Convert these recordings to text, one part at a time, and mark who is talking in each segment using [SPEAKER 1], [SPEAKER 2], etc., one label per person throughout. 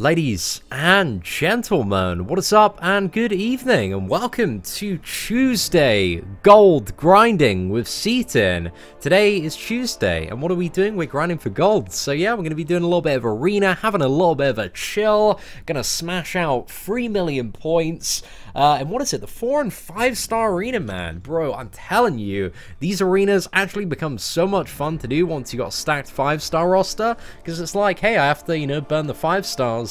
[SPEAKER 1] Ladies and gentlemen, what is up and good evening and welcome to Tuesday Gold Grinding with Seatin. Today is Tuesday and what are we doing? We're grinding for gold. So yeah, we're going to be doing a little bit of arena, having a little bit of a chill, going to smash out 3 million points. And what is it? The 4- and 5-star arena, man. Bro, I'm telling you, these arenas actually become so much fun to do once you got a stacked 5-star roster. Because it's like, hey, I have to, you know, burn the 5 stars.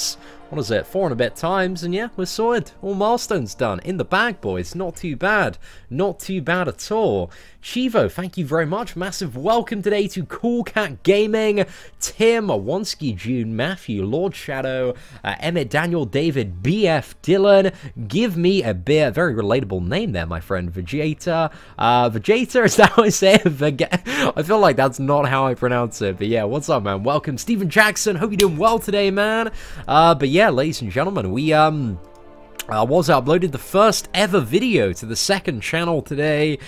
[SPEAKER 1] What is it? 4 and a bit times, and yeah, we're sorted. All milestones done. In the bag, boys. Not too bad. Not too bad at all. Chivo, thank you very much. Massive welcome today to Cool Cat Gaming, Tim, Wonsky, June, Matthew, Lord Shadow, Emmett, Daniel, David, BF, Dylan, Give Me a Beer. Very relatable name there, my friend. Vegeta. Vegeta, is that how I say it? I feel like that's not how I pronounce it, but yeah, what's up, man? Welcome. Steven Jackson, hope you're doing well today, man. But yeah, ladies and gentlemen, we, uploaded the first ever video to the second channel today.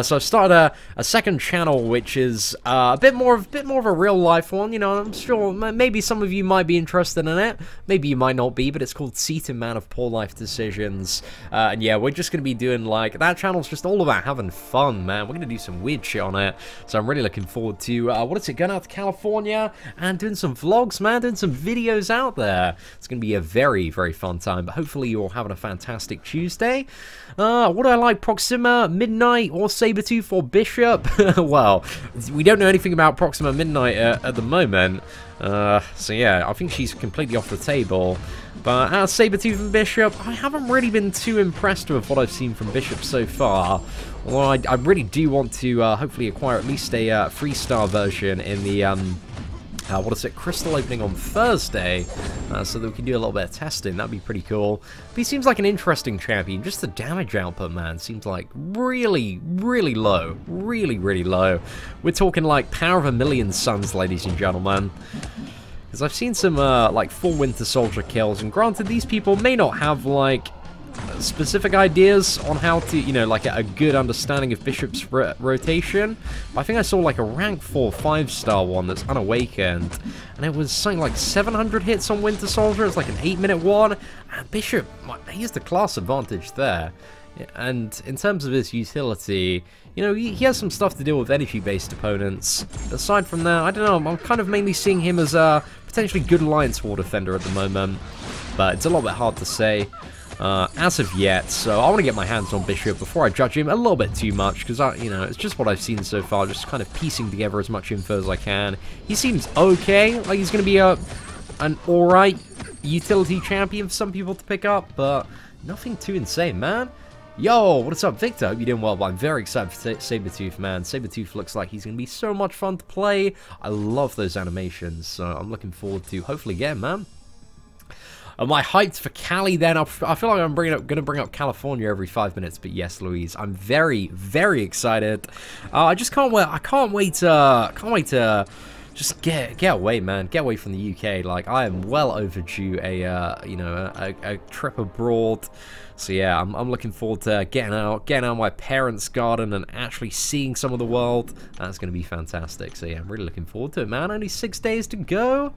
[SPEAKER 1] So I've started a second channel, which is a bit more of a real life one. You know, I'm sure maybe some of you might be interested in it. Maybe you might not be, but it's called Seatin, Man of Poor Life Decisions. And yeah, we're just gonna be doing like that channel's just all about having fun, man. We're gonna do some weird shit on it. So I'm really looking forward to what is it? Going out to California and doing some vlogs, man. Doing some videos out there. It's gonna be a very, very fun time. But hopefully you're having a fantastic Tuesday. What do I like? Proxima, Midnight, or Sabretooth, or Bishop? Well, we don't know anything about Proxima Midnight at the moment. So yeah, I think she's completely off the table. But out of Sabretooth and Bishop, I haven't really been too impressed with what I've seen from Bishop so far. Although I really do want to hopefully acquire at least a 3-star version in the what is it, Crystal opening on Thursday, so that we can do a little bit of testing. That'd be pretty cool. But he seems like an interesting champion. Just the damage output, man, seems like really, really low. Really, really low. We're talking like power of a million suns, ladies and gentlemen. Because I've seen some like full Winter Soldier kills, and granted, these people may not have like specific ideas on how to, you know, like a good understanding of Bishop's rotation. But I think I saw like a rank 4 5-star one that's unawakened, and it was something like 700 hits on Winter Soldier. It's like an 8-minute one, and Bishop, he has the class advantage there. And in terms of his utility, you know, he has some stuff to deal with energy-based opponents. Aside from that, I don't know, I'm kind of mainly seeing him as a potentially good Alliance War defender at the moment, but it's a little bit hard to say as of yet. So I want to get my hands on Bishop before I judge him a little bit too much, because you know, it's just what I've seen so far, just kind of piecing together as much info as I can. He seems okay, like he's going to be an alright utility champion for some people to pick up, but nothing too insane, man. Yo, what's up, Victor? Hope you're doing well, but I'm very excited for Sabretooth, man. Sabretooth looks like he's going to be so much fun to play. I love those animations, so I'm looking forward to hopefully getting, man. Am I hyped for Cali then? I feel like I'm going to bring up California every 5 minutes, but yes, Louise, I'm very, very excited. I just can't wait. I can't wait to just get away, man. Get away from the UK. Like, I am well overdue you know, a trip abroad. So yeah, I'm looking forward to getting out of my parents' garden and actually seeing some of the world. That's going to be fantastic. So yeah, I'm really looking forward to it, man. Only 6 days to go.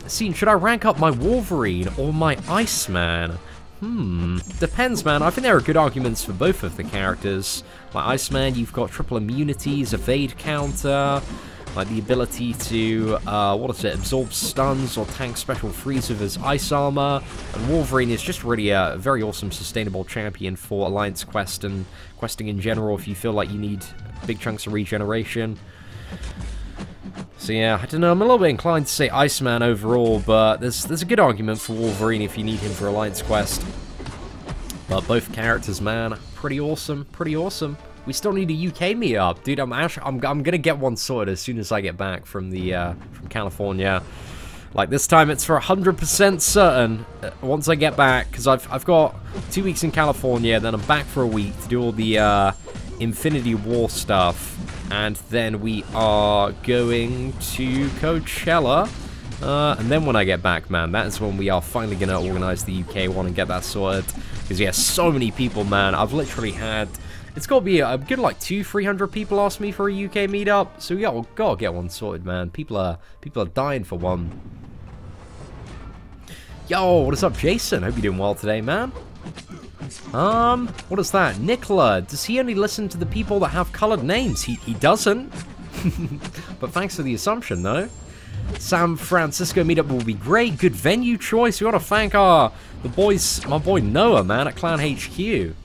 [SPEAKER 1] See, should I rank up my Wolverine or my Iceman? Depends, man. I think there are good arguments for both of the characters. Like Iceman, you've got triple immunities, evade counter, like the ability to, what is it, absorb stuns or tank special freeze with his ice armor. And Wolverine is just really a very awesome sustainable champion for Alliance Quest and questing in general if you feel like you need big chunks of regeneration. So yeah, I don't know, I'm a little bit inclined to say Iceman overall, but there's a good argument for Wolverine if you need him for Alliance Quest. But both characters, man, pretty awesome, pretty awesome. We still need a UK meetup, dude. I'm gonna get one sorted as soon as I get back from the from California. Like this time, it's for 100% certain once I get back, because I've got 2 weeks in California, then I'm back for a week to do all the Infinity War stuff. And then we are going to Coachella. And then when I get back, man, that is when we are finally going to organize the UK one and get that sorted. Because, yeah, so many people, man. I've literally had... It's got to be a good, like, 200-300 people ask me for a UK meetup. So we gotta get one sorted, man. People are dying for one. Yo, what is up, Jason? Hope you're doing well today, man. What is that? Nicola, does he only listen to the people that have colored names? He doesn't. But thanks for the assumption, though. San Francisco meetup will be great. Good venue choice. We want to thank my boy Noah, man, at Clan HQ.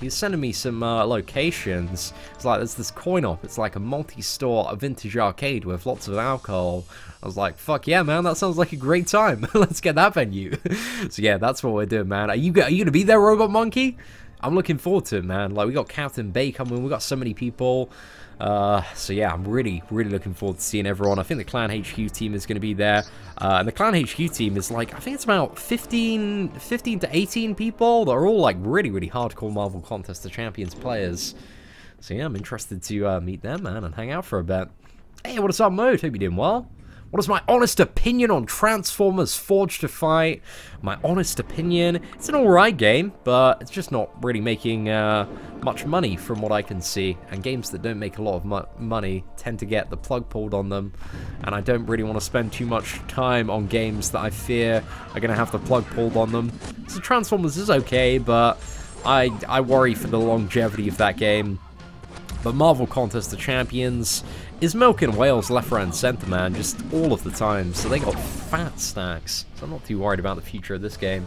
[SPEAKER 1] He's sending me some locations. It's like there's this coin op. It's like a multi-store vintage arcade with lots of alcohol. I was like, fuck yeah, man, that sounds like a great time. Let's get that venue. So yeah, that's what we're doing, man. Are you gonna be there, Robot Monkey? I'm looking forward to it, man. Like, we got Captain Bay coming. We got so many people. So yeah, I'm really looking forward to seeing everyone. I think the Clan HQ team is going to be there. And the Clan HQ team is like, I think it's about 15 to 18 people. They're all like really hardcore Marvel Contest of Champions players. So yeah, I'm interested to meet them, man, and hang out for a bit. Hey, what is up, Mode? Hope you're doing well. What is my honest opinion on Transformers Forged to Fight? My honest opinion, it's an alright game, but it's just not really making much money from what I can see. And games that don't make a lot of money tend to get the plug pulled on them. And I don't really want to spend too much time on games that I fear are going to have the plug pulled on them. So Transformers is okay, but I worry for the longevity of that game. But Marvel Contest of Champions is milking whales left, right, and centre, man, just all of the time. So they got fat stacks. So I'm not too worried about the future of this game.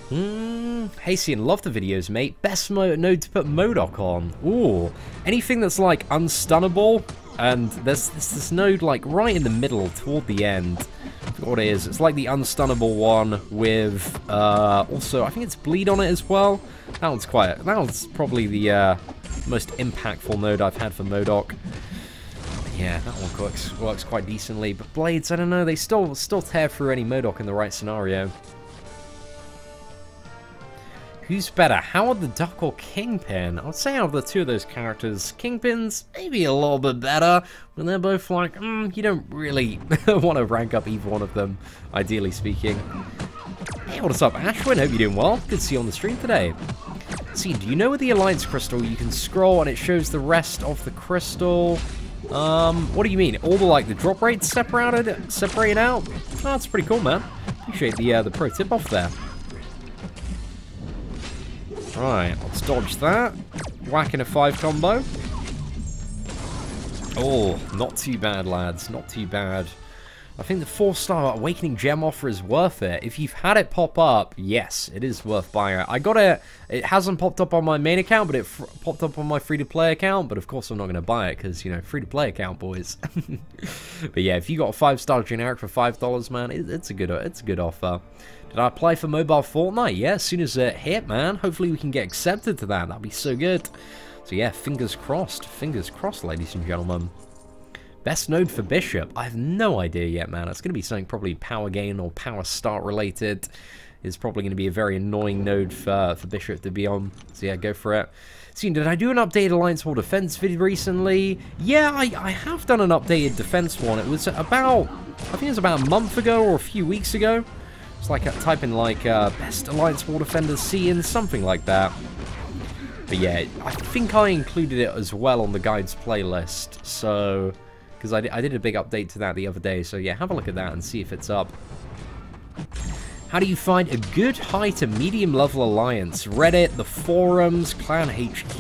[SPEAKER 1] Hey, Seatin, love the videos, mate. Best node to put MODOK on. Ooh, anything that's like unstunnable. And there's this node like right in the middle toward the end. I forgot what it is. It's like the unstunnable one with also I think it's bleed on it as well. That one's probably the most impactful node I've had for MODOK. Yeah, that one works quite decently. But blades, I don't know, they still tear through any MODOK in the right scenario. Who's better, Howard the Duck or Kingpin? I would say out of the two of those characters, Kingpin's maybe a little bit better, but they're both like, you don't really want to rank up either one of them, ideally speaking. Hey, what is up, Ashwin? Hope you're doing well. Good to see you on the stream today. See, do you know with the Alliance Crystal, you can scroll and it shows the rest of the crystal? What do you mean? All the, like, the drop rates separated out? Oh, that's pretty cool, man. Appreciate the pro tip off there. Right, let's dodge that. Whack in a 5 combo. Oh, not too bad, lads. Not too bad. I think the 4-star Awakening Gem offer is worth it. If you've had it pop up, yes, it is worth buying it. I got it. It hasn't popped up on my main account, but it popped up on my free-to-play account. But of course, I'm not going to buy it because, you know, free-to-play account, boys. But yeah, if you got a 5-star generic for $5, man, it's a good offer. Did I apply for mobile Fortnite? Yeah, as soon as it hit, man. Hopefully we can get accepted to that. That'd be so good. So yeah, fingers crossed, ladies and gentlemen. Best node for Bishop? I have no idea yet, man. It's going to be something probably power gain or power start related. It's probably going to be a very annoying node for Bishop to be on. So yeah, go for it. See, did I do an updated Alliance War Defense video recently? Yeah, I have done an updated defense one. It was about, I think it was about a month ago or a few weeks ago. It's like type in like best Alliance War Defenders Seatin, something like that. But yeah, I think I included it as well on the guides playlist. So, because I did a big update to that the other day. So yeah, have a look at that and see if it's up. How do you find a good high to medium level alliance? Reddit, the forums, Clan HQ,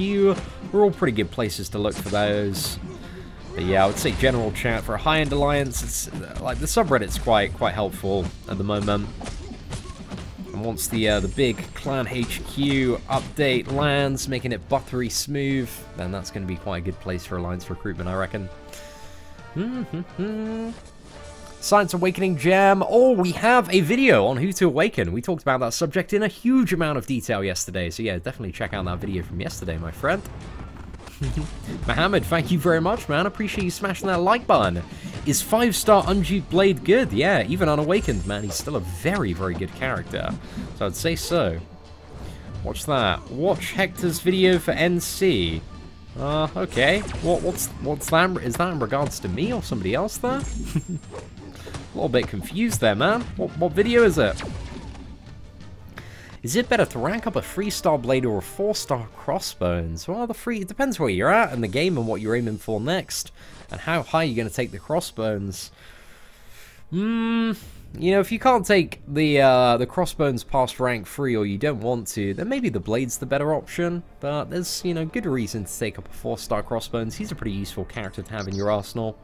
[SPEAKER 1] we're all pretty good places to look for those. But yeah, I would say general chat for a high-end alliance. It's like the subreddit's quite helpful at the moment. And once the big Clan HQ update lands, making it buttery smooth, then that's going to be quite a good place for alliance recruitment, I reckon. Science Awakening Jam. Oh, we have a video on who to awaken. We talked about that subject in a huge amount of detail yesterday. So yeah, definitely check out that video from yesterday, my friend. Mohammed, thank you very much, man. Appreciate you smashing that like button. Is 5-star Unjute Blade good? Yeah, even unawakened, man. He's still a very good character. So I'd say so. Watch that. Watch Hector's video for NC. Okay. What's that? Is that in regards to me or somebody else there? A little bit confused there, man. What video is it? Is it better to rank up a 3-star blade or a 4-star crossbones? Well, it depends where you're at in the game and what you're aiming for next. And how high you're going to take the crossbones. You know, if you can't take the crossbones past rank 3 or you don't want to, then maybe the blade's the better option. But there's, you know, good reason to take up a 4-star crossbones. He's a pretty useful character to have in your arsenal.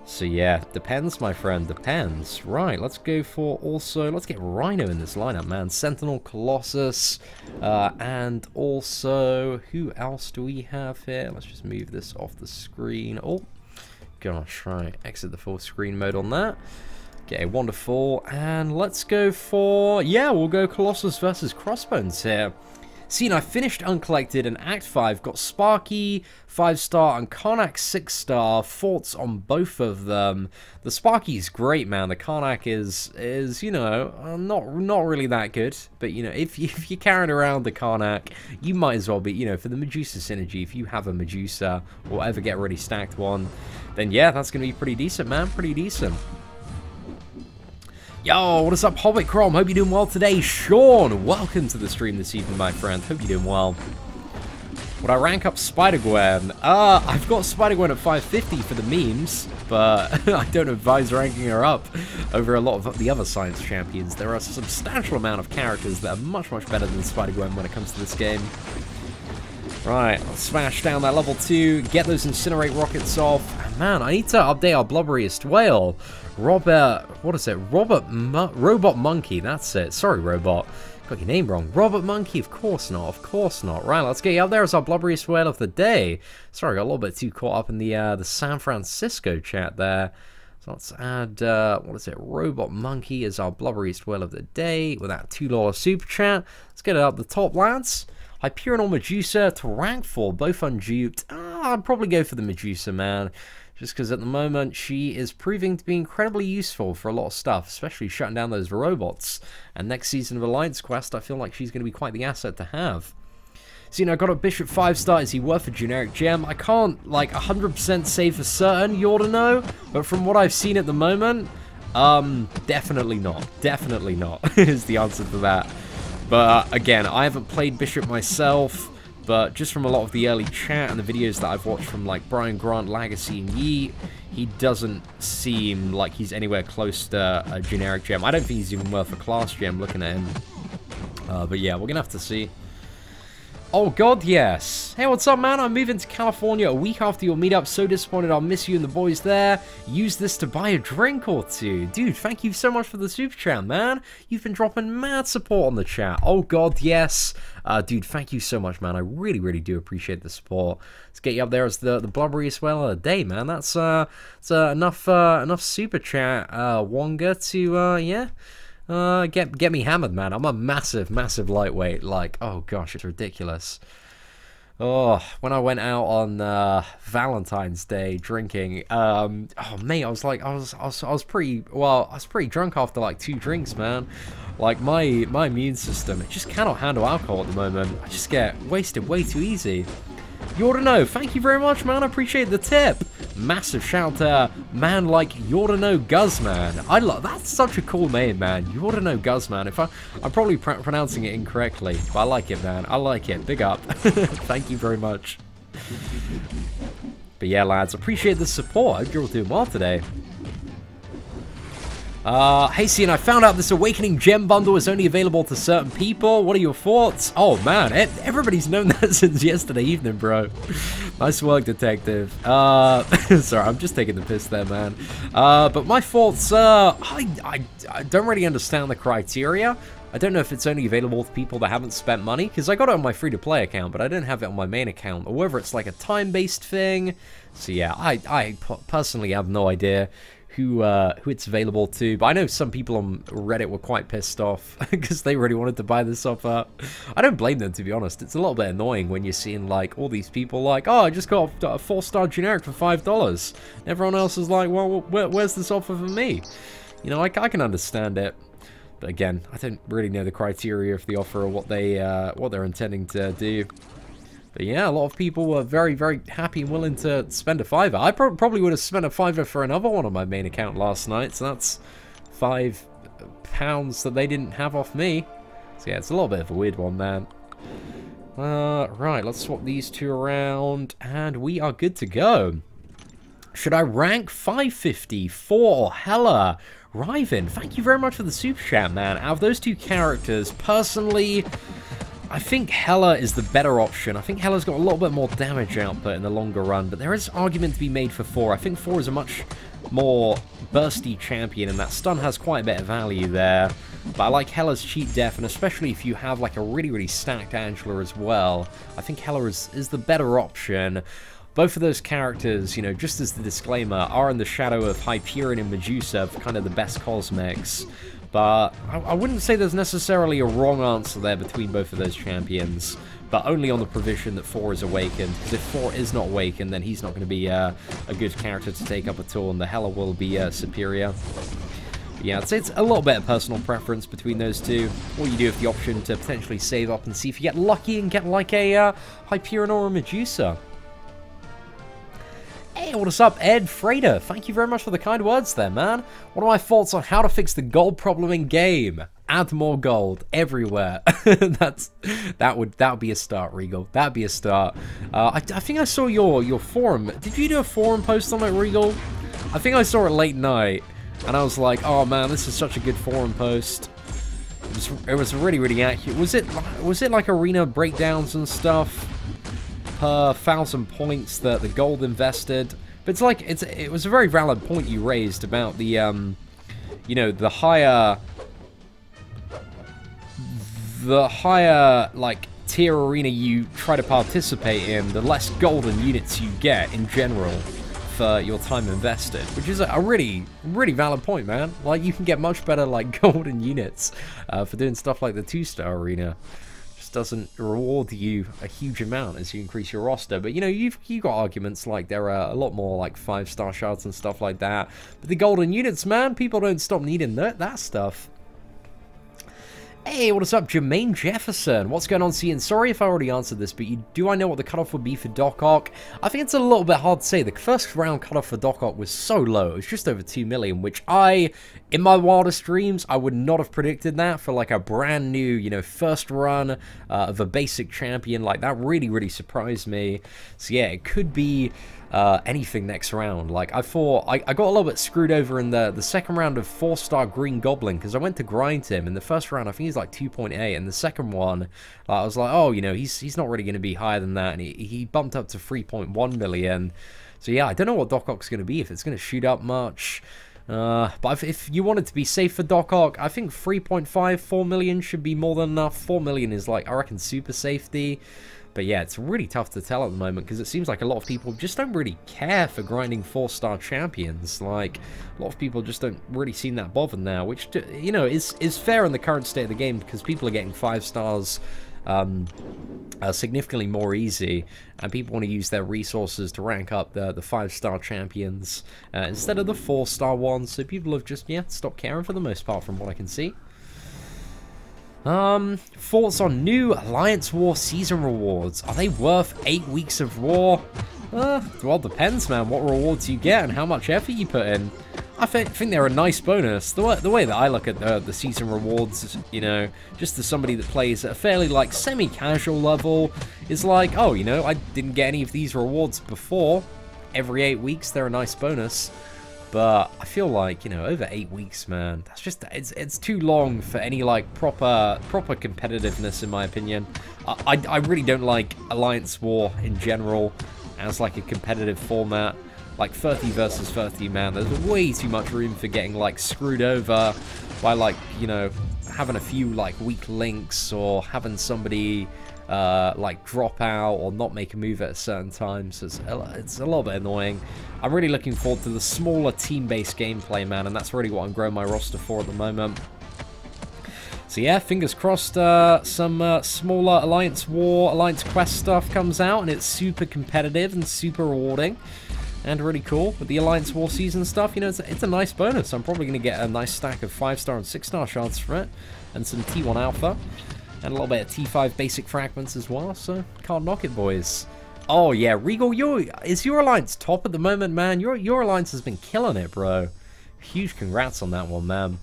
[SPEAKER 1] So yeah, depends, my friend, depends. Right, let's go for also, let's get Rhino in this lineup, man. Sentinel, Colossus, and also, who else do we have here? Let's just move this off the screen. Oh, gosh, right, exit the full screen mode on that. Okay, wonderful, and let's go for, yeah, we'll go Colossus versus Crossbones here. See, I finished Uncollected in Act 5, got Sparky 5-star and Karnak 6-star, thoughts on both of them. The Sparky's great, man. The Karnak is you know, not really that good, but you know, if you're carrying around the Karnak, you might as well be, you know, for the Medusa synergy, if you have a Medusa or ever get ready stacked one, then yeah, that's going to be pretty decent, man, pretty decent. Yo, what is up, Hobbit Chrome? Hope you're doing well today. Sean, welcome to the stream this evening, my friend. Hope you're doing well. Would I rank up Spider-Gwen? I've got Spider-Gwen at 550 for the memes, but I don't advise ranking her up over a lot of the other science champions. There are a substantial amount of characters that are much, much better than Spider-Gwen when it comes to this game. Right, let's smash down that level 2, get those incinerate rockets off. And man, I need to update our blubberiest whale. Robert, what is it? Robot Monkey, that's it. Sorry, Robot. Got your name wrong. Robert Monkey, of course not, of course not. Right, let's get you up there as our blubberiest whale of the day. Sorry, I got a little bit too caught up in the San Francisco chat there. So let's add, what is it? Robot Monkey is our blubberiest whale of the day with that $2 super chat. Let's get it up the top, lads. Hyperion or Medusa to rank 4, both unduped. I'd probably go for the Medusa, man. Just because at the moment she is proving to be incredibly useful for a lot of stuff, especially shutting down those robots. And next season of Alliance Quest, I feel like she's going to be quite the asset to have. So, you know, I got a Bishop 5-star. Is he worth a generic gem? I can't, like, 100% say for certain, you ought to know. But from what I've seen at the moment, definitely not. Definitely not is the answer to that. But, again, I haven't played Bishop myself. But just from a lot of the early chat and the videos that I've watched from, like, Brian Grant, Legacy, and Yeet, he doesn't seem like he's anywhere close to a generic gem. I don't think he's even worth a class gem looking at him. But yeah, we're going to have to see. Oh, God, yes. Hey, what's up, man? I'm moving to California a week after your meetup. So disappointed I'll miss you and the boys there. Use this to buy a drink or two. Dude, thank you so much for the super chat, man. You've been dropping mad support on the chat. Oh, God, yes. Dude, thank you so much, man. I really, really do appreciate the support. Let's get you up there as the blubberiest whale of the day, man. That's enough super chat, Wonga, to, yeah. Get me hammered, man. I'm a massive, massive lightweight. Like, oh gosh, it's ridiculous. Oh, when I went out on Valentine's Day drinking, oh mate, I was pretty drunk after like 2 drinks, man. Like my immune system, it just cannot handle alcohol at the moment. I just get wasted way too easy. You ought to know. Thank you very much, man. I appreciate the tip. Massive shout to man like you ought to know Guzman. That's such a cool name, man. You ought to know Guzman. I'm probably pronouncing it incorrectly, but I like it, man. I like it. Big up. Thank you very much. But yeah, lads, appreciate the support. I hope you're all doing well today. Hey, Seatin, I found out this Awakening Gem Bundle is only available to certain people. What are your thoughts? Oh, man, everybody's known that since yesterday evening, bro. Nice work, detective. Sorry, I'm just taking the piss there, man. But my thoughts, I don't really understand the criteria. I don't know if it's only available to people that haven't spent money, because I got it on my free-to-play account, but I don't have it on my main account, or whether it's like a time-based thing. So yeah, I personally have no idea who it's available to, but I know some people on Reddit were quite pissed off because they really wanted to buy this offer. I don't blame them, to be honest. It's a little bit annoying when you're seeing like all these people like, oh, I just got a 4-star generic for $5. Everyone else is like, well, where's this offer for me? You know, I can understand it, but again, I don't really know the criteria of the offer or what they're intending to do. But yeah, a lot of people were very, very happy and willing to spend a $5. I probably would have spent a $5 for another one on my main account last night, so that's £5 that they didn't have off me. So yeah, it's a little bit of a weird one, man. Right, let's swap these two around, and we are good to go. Should I rank 550 for Hela? Riven, thank you very much for the super chat, man. Out of those two characters, personally, I think Hela is the better option. I think Hela's got a little bit more damage output in the longer run, but there is argument to be made for 4. I think 4 is a much more bursty champion, and that stun has quite a bit of value there. But I like Hela's cheap def, and especially if you have like a really stacked Angela as well, I think Hela is the better option. Both of those characters, you know, just as the disclaimer, are in the shadow of Hyperion and Medusa for kind of the best cosmics. But I wouldn't say there's necessarily a wrong answer there between both of those champions, but only on the provision that 4 is awakened. Because if 4 is not awakened, then he's not going to be a good character to take up at all, and the Hela will be superior. But yeah, I'd say it's a little bit of personal preference between those two. Or you do have the option to potentially save up and see if you get lucky and get like a Hyperion or a Medusa. Hey, what's up, Ed Frater? Thank you very much for the kind words there, man. What are my thoughts on how to fix the gold problem in game? Add more gold everywhere. that would be a start, Regal. That'd be a start. I think I saw your forum. Did you do a forum post on it, Regal? I think I saw it late night, and I was like, oh man, this is such a good forum post. It was really accurate. Was it like arena breakdowns and stuff? Per 1,000 points that the gold invested, but it's like it was a very valid point you raised about the you know, the higher like tier arena you try to participate in, the less golden units you get in general for your time invested, which is a really valid point, man. Like, you can get much better like golden units for doing stuff like the 2-star arena. Doesn't reward you a huge amount as you increase your roster. But you know, you've got arguments like there are a lot more like 5-star shards and stuff like that, but the golden units, man, people don't stop needing that stuff. Hey, what is up, Jermaine Jefferson? What's going on, Seatin? Sorry if I already answered this, but do I know what the cutoff would be for Doc Ock? I think it's a little bit hard to say. The first round cutoff for Doc Ock was so low. It was just over 2 million, which in my wildest dreams, I would not have predicted that for like a brand new, you know, first run of a basic champion. Like, that really surprised me. So yeah, it could be anything next round. Like, I thought I got a little bit screwed over in the second round of 4-star Green Goblin, because I went to grind him in the first round. I think he's like 2.8, and the second one I was like, oh, you know, he's not really going to be higher than that, and he bumped up to 3.1 million. So yeah, I don't know what Doc Ock's going to be, if it's going to shoot up much. But if you wanted to be safe for Doc Ock, I think 3.5, 4 million should be more than enough. 4 million is like, I reckon, super safety. But yeah, it's really tough to tell at the moment, because it seems like a lot of people just don't really care for grinding 4-star champions. Like, a lot of people just don't really seem that bothered now, which, you know, is fair in the current state of the game, because people are getting 5 stars significantly more easy, and people want to use their resources to rank up the 5-star champions instead of the 4-star ones. So people have just, yeah, stopped caring for the most part, from what I can see. Thoughts on new Alliance War season rewards? Are they worth 8 weeks of War? Well, it depends, man, what rewards you get and how much effort you put in. I think they're a nice bonus. The way that I look at the season rewards, you know, just as somebody that plays at a fairly, like, semi-casual level, is like, oh, you know, I didn't get any of these rewards before. Every 8 weeks, they're a nice bonus. But I feel like, you know, over 8 weeks, man, that's just, it's too long for any, like, proper competitiveness, in my opinion. I really don't like Alliance War in general as, like, a competitive format. Like, 30 versus 30, man, there's way too much room for getting, like, screwed over by, like, you know, having a few, like, weak links, or having somebody like drop out or not make a move at a certain time. So it's a little bit annoying. I'm really looking forward to the smaller team-based gameplay, man, and that's really what I'm growing my roster for at the moment. So yeah, fingers crossed some smaller Alliance War, Alliance Quest stuff comes out, and it's super competitive and super rewarding. And really cool with the Alliance War season stuff. You know, it's a nice bonus. I'm probably going to get a nice stack of 5-star and 6-star shards for it, and some T1 Alpha, and a little bit of T5 basic fragments as well. So can't knock it, boys. Oh yeah, Regal, is your Alliance top at the moment, man? Your Alliance has been killing it, bro. Huge congrats on that one, man.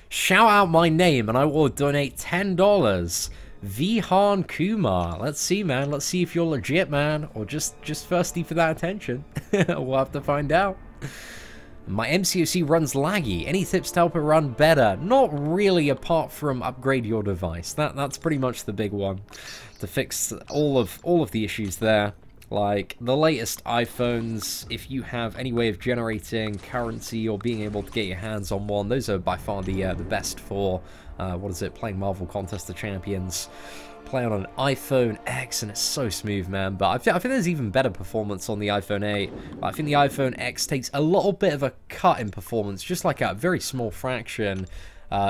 [SPEAKER 1] Shout out my name and I will donate $10 Vihan Kumar. Let's see, man. Let's see if you're legit, man, or just thirsty for that attention. We'll have to find out. My MCOC runs laggy. Any tips to help it run better? Not really, apart from upgrade your device. That's pretty much the big one to fix all of the issues there. Like the latest iPhones, if you have any way of generating currency or being able to get your hands on one, those are by far the best for playing Marvel Contest of Champions. Play on an iPhone X and it's so smooth, man. But I think there's even better performance on the iPhone 8. I think the iPhone X takes a little bit of a cut in performance, just like a very small fraction,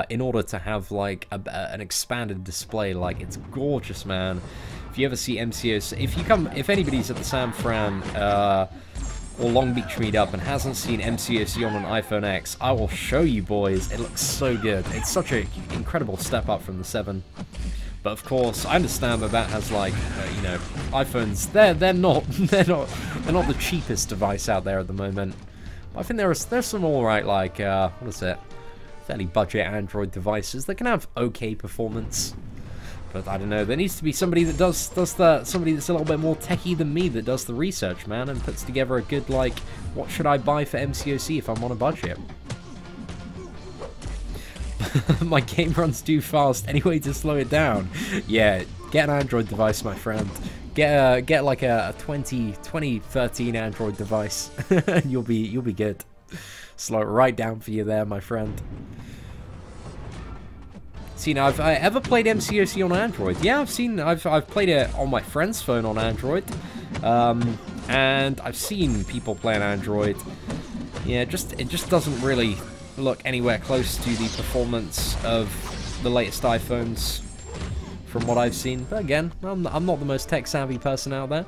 [SPEAKER 1] in order to have like an expanded display. Like, it's gorgeous, man. If you ever see MCOC, if anybody's at the San Fran or Long Beach meetup and hasn't seen MCOC on an iPhone X, I will show you, boys. It looks so good. It's such an incredible step up from the 7. But of course, I understand that has like, you know, iPhones. They're not the cheapest device out there at the moment. But I think there's some alright, like what is it? Fairly budget Android devices that can have okay performance. But I don't know, there needs to be somebody that somebody that's a little bit more techie than me that does the research, man, and puts together a good, like, what should I buy for MCOC if I'm on a budget? My game runs too fast, any way to slow it down? Yeah, get an Android device, my friend. Get like a 2013 Android device, and you'll be good. Slow it right down for you there, my friend. See, now, have I ever played MCOC on Android? Yeah, I've played it on my friend's phone on Android, and I've seen people play on Android. Yeah, it just doesn't really look anywhere close to the performance of the latest iPhones from what I've seen. But again, I'm not the most tech savvy person out there.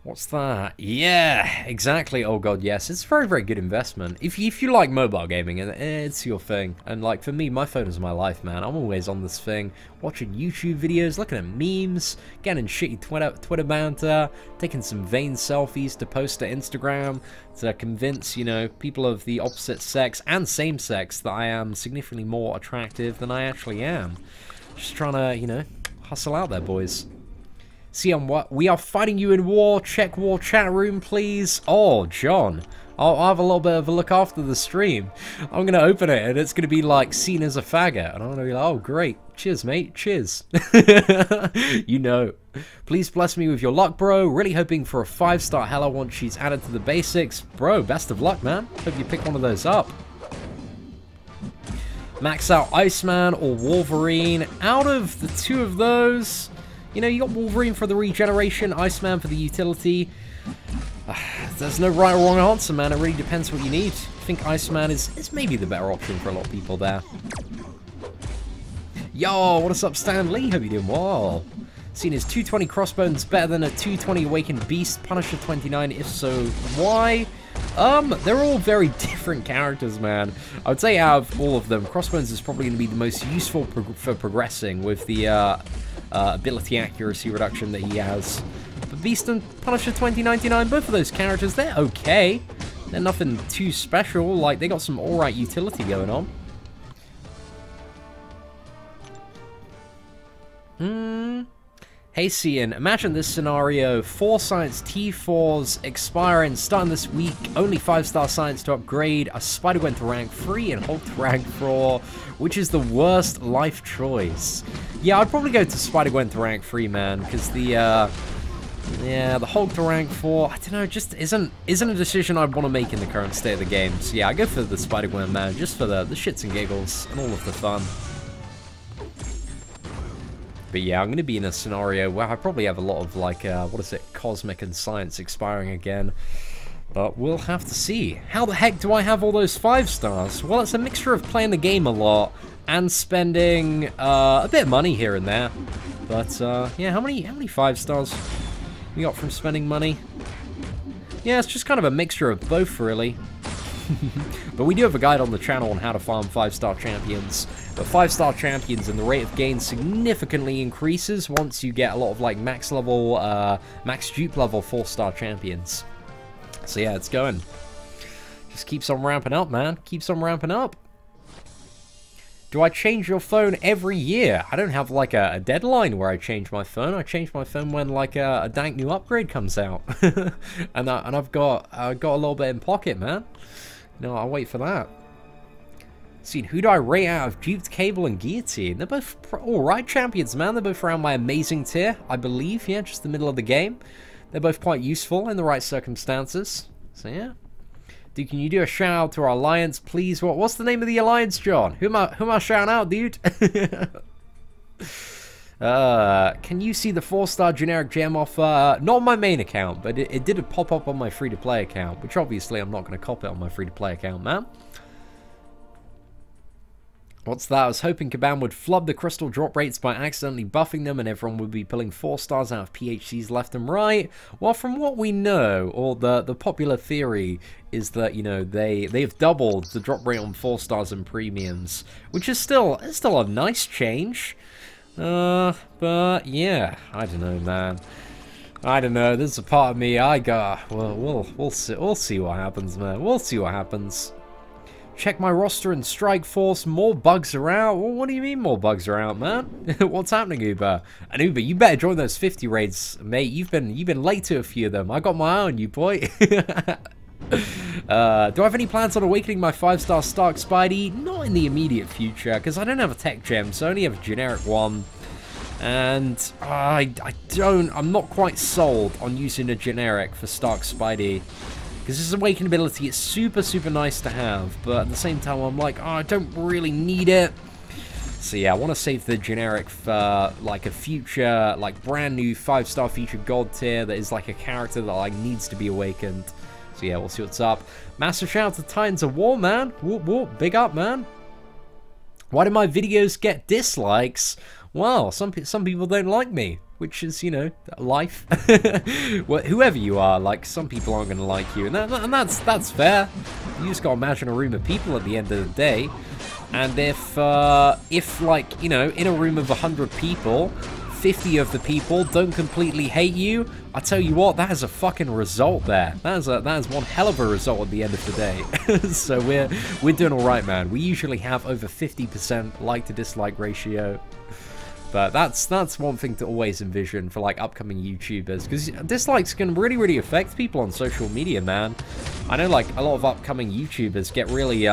[SPEAKER 1] What's that? Yeah, exactly. Oh god, yes. It's a very, very good investment. If you like mobile gaming, and it's your thing. And like for me, my phone is my life, man. I'm always on this thing, watching YouTube videos, looking at memes, getting shitty Twitter banter, taking some vain selfies to post to Instagram to convince, you know, people of the opposite sex and same sex that I am significantly more attractive than I actually am. Just trying to, you know, hustle out there, boys. See on what? We are fighting you in war. Check war chat room, please. Oh, John. I'll have a little bit of a look after the stream. I'm going to open it, and it's going to be, like, seen as a faggot. And I'm going to be like, oh, great. Cheers, mate. Cheers. You know. Please bless me with your luck, bro. Really hoping for a 5-star Hella once she's added to the basics. Bro, best of luck, man. Hope you pick one of those up. Max out Iceman or Wolverine. Out of the two of those, you know, you got Wolverine for the regeneration, Iceman for the utility. There's no right or wrong answer, man. It really depends what you need. I think Iceman is maybe the better option for a lot of people there. Yo, what is up, Stan Lee? Hope you're doing well. Seen his 220 Crossbones better than a 220 Awakened Beast? Punisher 29, if so, why? They're all very different characters, man. I would say out of all of them, Crossbones is probably going to be the most useful for progressing with the ability accuracy reduction that he has. But Beast and Punisher 2099, both of those characters, they're okay. They're nothing too special. Like, they got some alright utility going on. Hey Seatin, imagine this scenario: 4 science T4s expiring starting this week, only 5-star science to upgrade, a Spider-Gwen to rank 3 and Hulk to rank 4, which is the worst life choice? Yeah, I'd probably go to Spider-Gwen to rank 3, man, because the Hulk to rank 4, I don't know, just isn't a decision I'd want to make in the current state of the game. So yeah, I go for the Spider-Gwen, man, just for the shits and giggles and all of the fun. But yeah, I'm going to be in a scenario where I probably have a lot of, like, Cosmic and Science expiring again. But we'll have to see. How the heck do I have all those 5 stars? Well, it's a mixture of playing the game a lot and spending a bit of money here and there. But, yeah, how many 5 stars we got from spending money? Yeah, it's just kind of a mixture of both, really. But we do have a guide on the channel on how to farm 5-star champions. But 5-star champions and the rate of gain significantly increases once you get a lot of like max dupe level 4-star champions. So yeah, it's going. Just keeps on ramping up, man. Keeps on ramping up. Do I change your phone every year? I don't have like a deadline where I change my phone. I change my phone when like a dank new upgrade comes out, and I've got a little bit in pocket, man. No, I'll wait for that. See, who do I rate out of Duped, Cable, and Guillotine? They're both alright champions, man. They're both around my amazing tier, I believe. Yeah, just the middle of the game. They're both quite useful in the right circumstances. So yeah. Dude, can you do a shout out to our alliance, please? What's the name of the alliance, John? Who am I shouting out, dude? Can you see the 4-star generic gem offer? Not on my main account, but it did pop up on my free-to-play account, which obviously I'm not going to cop it on my free-to-play account, man. What's that? I was hoping Kabam would flub the crystal drop rates by accidentally buffing them and everyone would be pulling 4 stars out of PHCs left and right. Well, from what we know, or the popular theory, is that, you know, they've doubled the drop rate on 4 stars and premiums, which is still a nice change. But yeah, I don't know, man. I don't know. There's a part of me well, we'll see what happens, man. We'll see what happens. Check my roster and Strike Force. More bugs are out. Well, what do you mean more bugs are out, man? What's happening, Uber? And Uber, you better join those 50 raids, mate. You've been late to a few of them. I got my eye on you, boy. Do I have any plans on awakening my 5-star Stark Spidey? Not in the immediate future, because I don't have a tech gem, so I only have a generic one. And I'm not quite sold on using a generic for Stark Spidey. Because this awakening ability is super, super nice to have, but at the same time I'm like, oh, I don't really need it. So yeah, I want to save the generic for like a future, like brand new 5-star future gold tier that is like a character that like needs to be awakened. So yeah, we'll see what's up. Massive shout out to Titans of War, man. Whoop whoop, big up, man. Why do my videos get dislikes? Well, some people don't like me, which is, you know, life. Well, whoever you are, like, some people aren't going to like you, and that's fair. You just got to imagine a room of people at the end of the day, and if like, you know, in a room of 100 people, 50 of the people don't completely hate you, I tell you what, that is a fucking result there. That is one hell of a result at the end of the day. So we're doing all right, man. We usually have over 50% like to dislike ratio. But that's one thing to always envision for like upcoming YouTubers, because dislikes can really, really affect people on social media, man. I know like a lot of upcoming YouTubers get really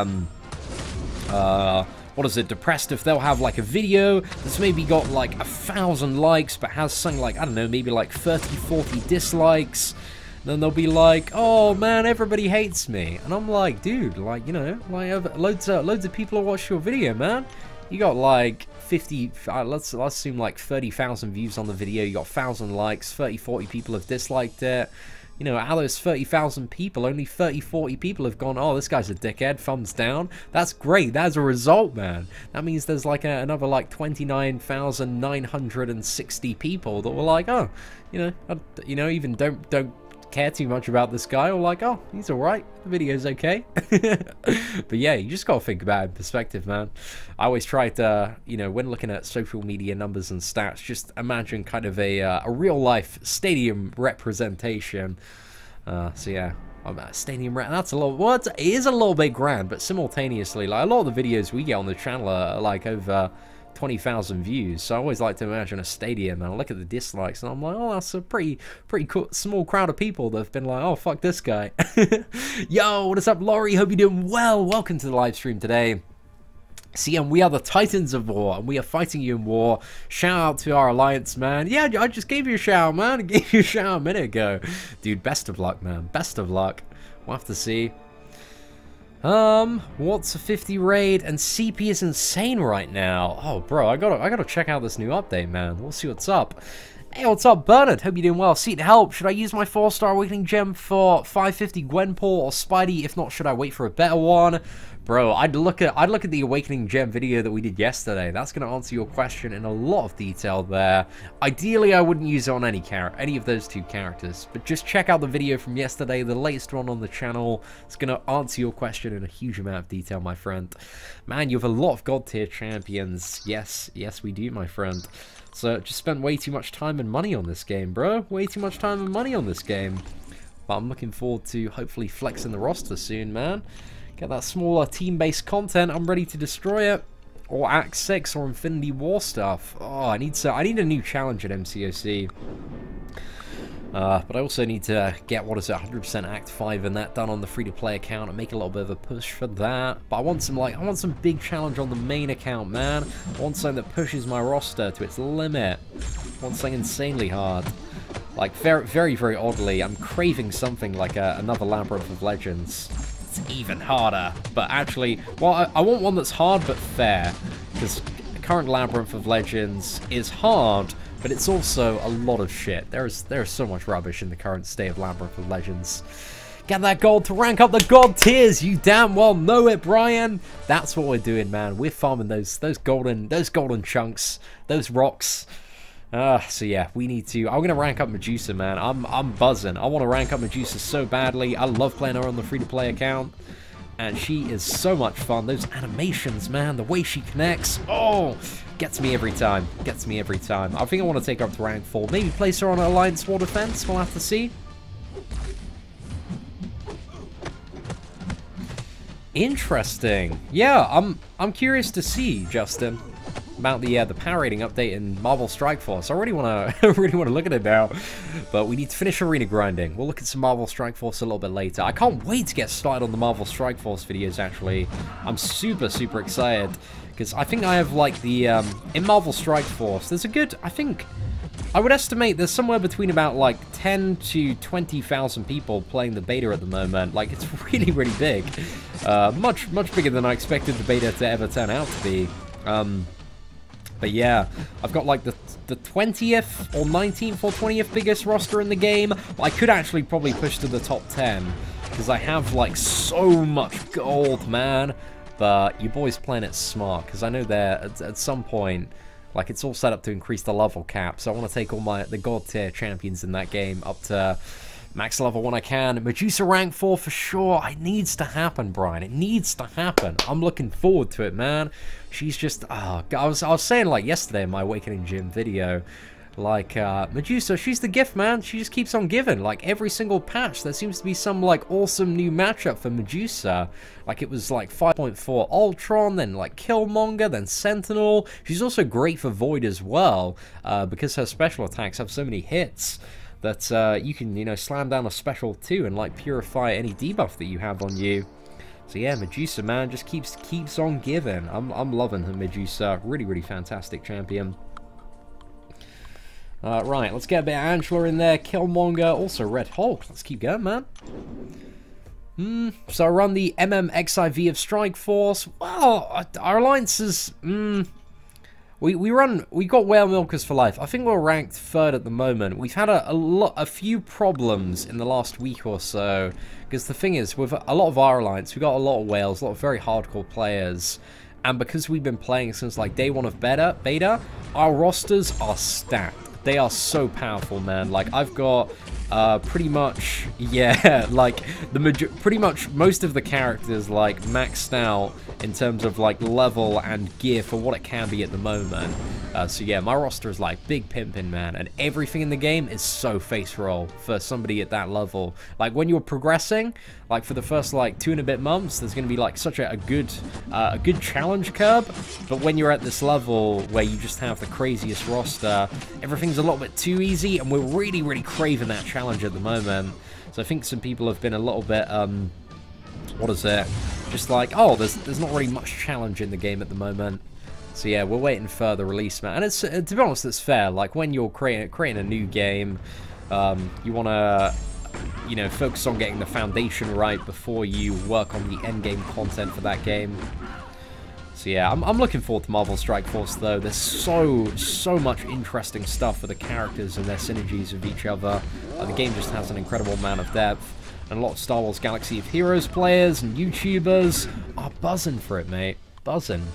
[SPEAKER 1] depressed if they'll have like a video that's maybe got like 1,000 likes but has something like, I don't know, maybe like 30, 40 dislikes. Then they'll be like, oh man, everybody hates me. And I'm like, dude, like, you know, like loads of people who watch your video, man. You got like 50, let's assume like 30,000 views on the video, you got 1,000 likes, 30, 40 people have disliked it. You know, out of those 30,000 people, only 30, 40 people have gone, oh, this guy's a dickhead, thumbs down. That's great, that's a result, man. That means there's like another like 29,960 people that were like, oh, you know, even don't care too much about this guy, or like, oh, he's alright, the video's okay. But yeah, you just gotta think about it in perspective, man. I always try to, you know, when looking at social media numbers and stats, just imagine kind of a real life stadium representation. So yeah, stadium that's a little, well, it is a little bit grand, but simultaneously, like a lot of the videos we get on the channel are like over 20,000 views, so I always like to imagine a stadium and I look at the dislikes and I'm like, oh, that's a pretty cool, small crowd of people that have been like, oh, fuck this guy. Yo, what is up, Laurie? Hope you're doing well. Welcome to the live stream today. See, and we are the Titans of War, and we are fighting you in war. Shout out to our alliance, man. Yeah, I just gave you a shout, man. I gave you a shout a minute ago. Dude, best of luck, man. Best of luck. We'll have to see. What's a 50 raid? And CP is insane right now. Oh, bro, I gotta check out this new update, man. We'll see what's up. Hey, what's up, Bernard? Hope you're doing well. Seatin, help. Should I use my 4-star awakening gem for 550 Gwenpool or Spidey? If not, should I wait for a better one? Bro, I'd look at the awakening gem video that we did yesterday. That's gonna answer your question in a lot of detail there. Ideally, I wouldn't use it on any of those two characters, but just check out the video from yesterday, the latest one on the channel. It's gonna answer your question in a huge amount of detail, my friend. Man, you have a lot of god tier champions. Yes, we do, my friend. So just spent way too much time and money on this game, bro. Way too much time and money on this game. But I'm looking forward to hopefully flexing the roster soon, man. Get that smaller team-based content. I'm ready to destroy it. Or Act 6 or Infinity War stuff. Oh, I need a new challenge at MCOC. But I also need to get, 100% Act 5 and that done on the free-to-play account and make a little bit of a push for that. But I want some big challenge on the main account, man. I want something that pushes my roster to its limit. I want something insanely hard. Like, very, very, very oddly, I'm craving something like another Labyrinth of Legends. It's even harder. But actually, well, I want one that's hard but fair. Because the current Labyrinth of Legends is hard, but it's also a lot of shit. There's so much rubbish in the current state of Labyrinth of Legends. Get that gold to rank up the god tiers. You damn well know it, Brian. That's what we're doing, man. We're farming those golden chunks, those rocks. So yeah, we need to. I'm gonna rank up Medusa, man. I'm buzzing. I want to rank up Medusa so badly. I love playing her on the free-to-play account. And she is so much fun. Those animations, man, the way she connects, oh, gets me every time. Gets me every time. I think I want to take her up to rank 4. Maybe place her on an Alliance War Defense. We'll have to see. Interesting. Yeah, I'm curious to see, Justin, about the power rating update in Marvel Strike Force. I really want to look at it now, but we need to finish arena grinding. We'll look at some Marvel Strike Force a little bit later. I can't wait to get started on the Marvel Strike Force videos. Actually, I'm super excited because I think I have like the in Marvel Strike Force. There's a good, I would estimate there's somewhere between about like 10 to 20,000 people playing the beta at the moment. Like, it's really big, much bigger than I expected the beta to ever turn out to be. But yeah, I've got like the 20th or 19th or 20th biggest roster in the game. I could actually probably push to the top 10 because I have like so much gold, man. But you boys playing it smart because I know that at some point, like, it's all set up to increase the level cap. So I want to take all the god tier champions in that game up to max level when I can. Medusa rank 4 for sure. It needs to happen, Brian. It needs to happen. I'm looking forward to it, man. She's just, oh, I was saying, like, yesterday in my Awakening Gym video, like, Medusa, she's the gift, man. She just keeps on giving. Like, every single patch, there seems to be some, like, awesome new matchup for Medusa. Like, it was, like, 5.4 Ultron, then, like, Killmonger, then Sentinel. She's also great for Void as well, because her special attacks have so many hits that you can, you know, slam down a special too and like purify any debuff that you have on you. So yeah, Medusa, man, just keeps on giving. I'm loving her Medusa. Really fantastic champion. Right, let's get a bit of Angela in there. Killmonger, also Red Hulk. Let's keep going, man. So I run the MMXIV of Strike Force. Well, our alliance is We got Whale Milkers for life. I think we're ranked 3rd at the moment. We've had a few problems in the last week or so. Because the thing is, with a lot of our alliance, we've got a lot of whales, a lot of very hardcore players. And because we've been playing since like day 1 of beta, our rosters are stacked. They are so powerful, man. Like, I've got pretty much, yeah, like pretty much most of the characters like maxed out in terms of like level and gear for what it can be at the moment. So yeah, my roster is like big pimping, man, and everything in the game is so face roll for somebody at that level. Like, when you're progressing, like for the first like 2 and a bit months, there's going to be like such a good challenge curve. But when you're at this level where you just have the craziest roster, everything's a little bit too easy, and we're really craving that challenge at the moment. So I think some people have been a little bit what is it, just like, oh, there's not really much challenge in the game at the moment. So yeah, we're waiting for the release, man. And it's, to be honest, it's fair. Like, when you're creating a new game, you want to, you know, focus on getting the foundation right before you work on the end game content for that game. So yeah, I'm looking forward to Marvel Strike Force, though. There's so much interesting stuff for the characters and their synergies with each other. The game just has an incredible amount of depth. And a lot of Star Wars Galaxy of Heroes players and YouTubers are buzzing for it, mate. Buzzing.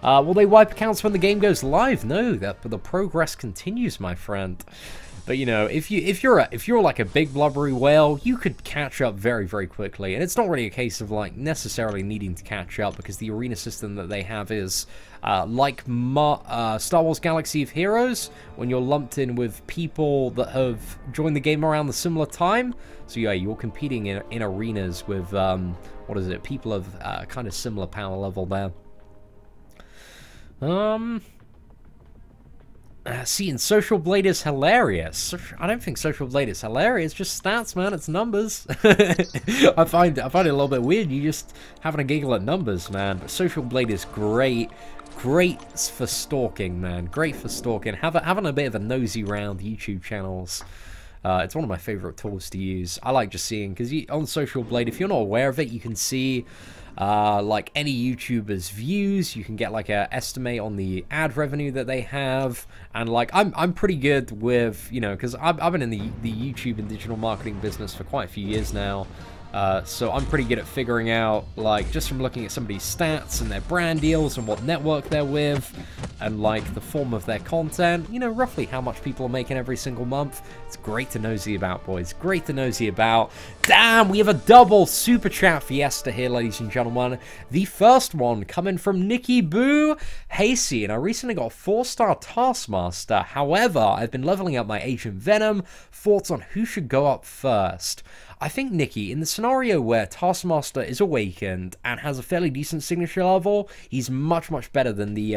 [SPEAKER 1] Will they wipe accounts when the game goes live? No, the progress continues, my friend. But you know, if you're like a big blubbery whale, you could catch up very, very quickly. And it's not really a case of like necessarily needing to catch up, because the arena system that they have is like Star Wars Galaxy of Heroes, when you're lumped in with people that have joined the game around the similar time. So yeah, you're competing in arenas with what is it? People of kind of similar power level there. Seatin, Social Blade is hilarious. I don't think Social Blade is hilarious. Just stats, man. It's numbers. I find it a little bit weird. You just having a giggle at numbers, man. But Social Blade is great. Great for stalking, man. Great for stalking. Having a bit of a nosy round YouTube channels. It's one of my favorite tools to use. I like just seeing, because on Social Blade, if you're not aware of it, you can see like any YouTuber's views. You can get like a estimate on the ad revenue that they have, and like I'm pretty good with, you know, because I've been in the YouTube and digital marketing business for quite a few years now. So I'm pretty good at figuring out, like, just from looking at somebody's stats and their brand deals and what network they're with, and like the form of their content, you know, roughly how much people are making every single month. It's great to nosy about, boys. Great to nosy about. Damn, we have a double super chat fiesta here, ladies and gentlemen. The first one coming from Nikki Boo. Hey, C, and I recently got a 4-star Taskmaster. However, I've been leveling up my Agent Venom. Thoughts on who should go up first? I think, Nikki, in the scenario where Taskmaster is awakened and has a fairly decent signature level, he's much, much better than the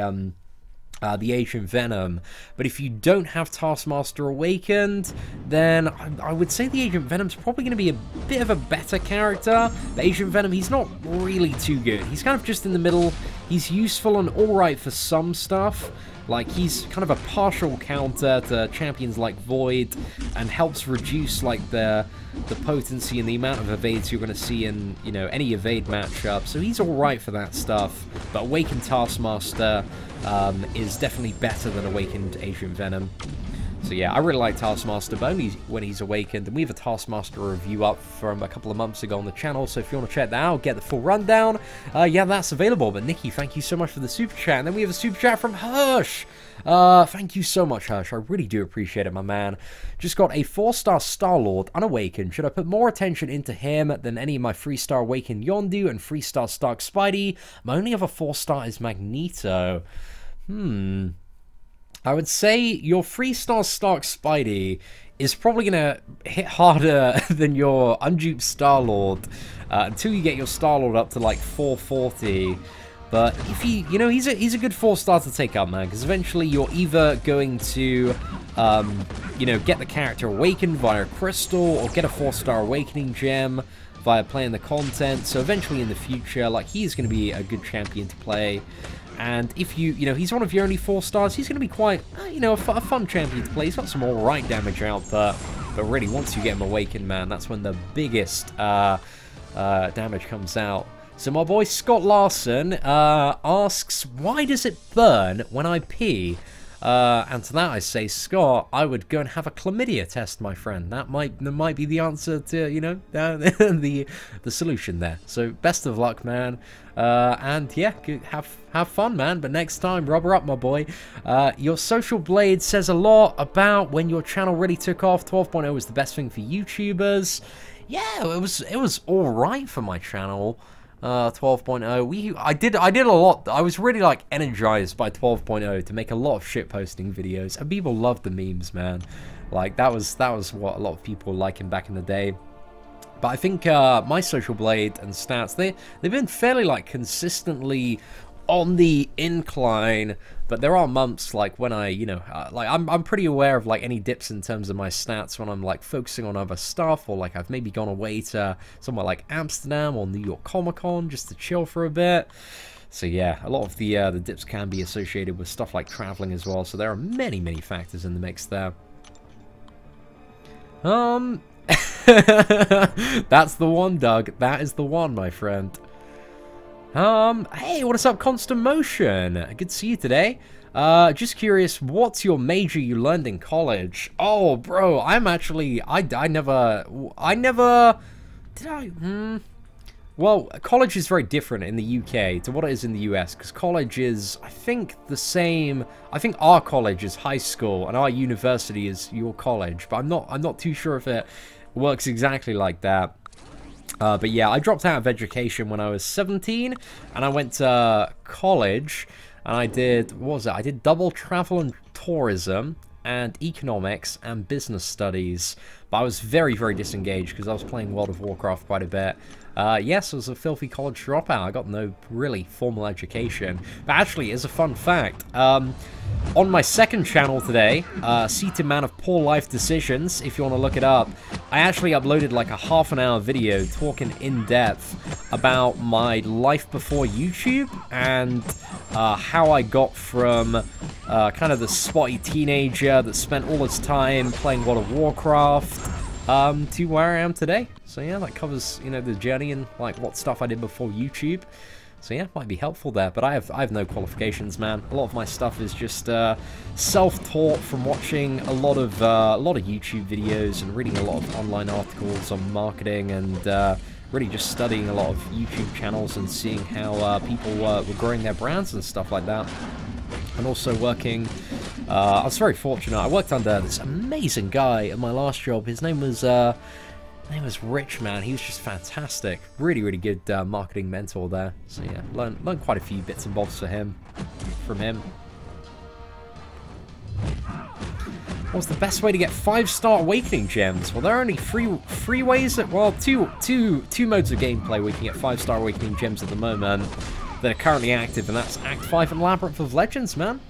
[SPEAKER 1] Agent Venom. But if you don't have Taskmaster awakened, then I would say the Agent Venom's probably going to be a bit of a better character. But Agent Venom, he's not really too good. He's kind of just in the middle. He's useful and alright for some stuff. Like, he's kind of a partial counter to champions like Void, and helps reduce, like, the potency and the amount of evades you're going to see in, you know, any evade matchup. So he's alright for that stuff. But Awakened Taskmaster is definitely better than Awakened Agent Venom. So yeah, I really like Taskmaster, but only when he's awakened. And we have a Taskmaster review up from a couple of months ago on the channel, so if you want to check that out, get the full rundown, yeah, that's available. But Nikki, thank you so much for the super chat. And then we have a super chat from Hirsch. Thank you so much, Hirsch. I really do appreciate it, my man. Just got a 4-star Star-Lord unawakened. Should I put more attention into him than any of my 3-star awakened Yondu and 3-star Stark Spidey? My only other 4-star is Magneto. I would say your 3-star Stark Spidey is probably going to hit harder than your unduped Star-Lord until you get your Star-Lord up to like 440. But if he, you know, he's a good 4-star to take up, man, because eventually you're either going to, you know, get the character awakened via Crystal, or get a 4-star Awakening Gem via playing the content. So eventually in the future, like, he's going to be a good champion to play. And if you know, he's one of your only 4-stars, he's going to be quite, you know, a fun champion to play. He's got some alright damage output, but really, once you get him awakened, man, that's when the biggest damage comes out. So my boy Scott Larson asks, why does it burn when I pee? And to that I say, Scott, I would go and have a chlamydia test, my friend. That might be the answer to, you know, the solution there. So best of luck, man. And yeah, have fun, man. But next time, rubber up, my boy. Your Social Blade says a lot about when your channel really took off. 12.0 was the best thing for YouTubers. Yeah, it was all right for my channel. 12.0. I did a lot. I was really like energized by 12.0 to make a lot of shit posting videos, and people loved the memes, man. Like that was what a lot of people were liking back in the day. But I think my Social Blade and stats, they've been fairly like consistently on the incline, but there are months like when I, you know, like I'm pretty aware of like any dips in terms of my stats when I'm like focusing on other stuff, or like I've maybe gone away to somewhere like Amsterdam or New York Comic-Con just to chill for a bit. So yeah, a lot of the dips can be associated with stuff like traveling as well. So there are many factors in the mix there. That's the one, Doug. That is the one, my friend. Hey, what is up, Constant Motion? Good to see you today. Just curious, what's your major you learned in college? Oh, bro, I'm actually, I never, did I, Well, college is very different in the UK to what it is in the US, because college is, I think, the same. I think our college is high school and our university is your college, but I'm not too sure if it works exactly like that. But yeah, I dropped out of education when I was 17, and I went to college, and I did, what was it? I did double travel and tourism, and economics, and business studies. But I was very, very disengaged, because I was playing World of Warcraft quite a bit. Yes, I was a filthy college dropout. I got no really formal education. But actually, as a fun fact, on my second channel today, Seatin Man of Poor Life Decisions, if you want to look it up, I actually uploaded like a half-an-hour video talking in depth about my life before YouTube and how I got from kind of the spotty teenager that spent all his time playing World of Warcraft to where I am today. So yeah, that covers, you know, the journey and like what stuff I did before YouTube. So yeah, might be helpful there, but I have no qualifications, man. A lot of my stuff is just self-taught from watching a lot of YouTube videos and reading a lot of online articles on marketing and really just studying a lot of YouTube channels and seeing how people were growing their brands and stuff like that. And also working, I was very fortunate. I worked under this amazing guy at my last job. His name was Rich, man. He was just fantastic. Really, really good marketing mentor there. So yeah, learned quite a few bits and bobs from him. What's the best way to get 5-star awakening gems? Well, there are only three ways that, well, two modes of gameplay where you can get 5-star awakening gems at the moment that are currently active, and that's Act 5 and Labyrinth of Legends, man.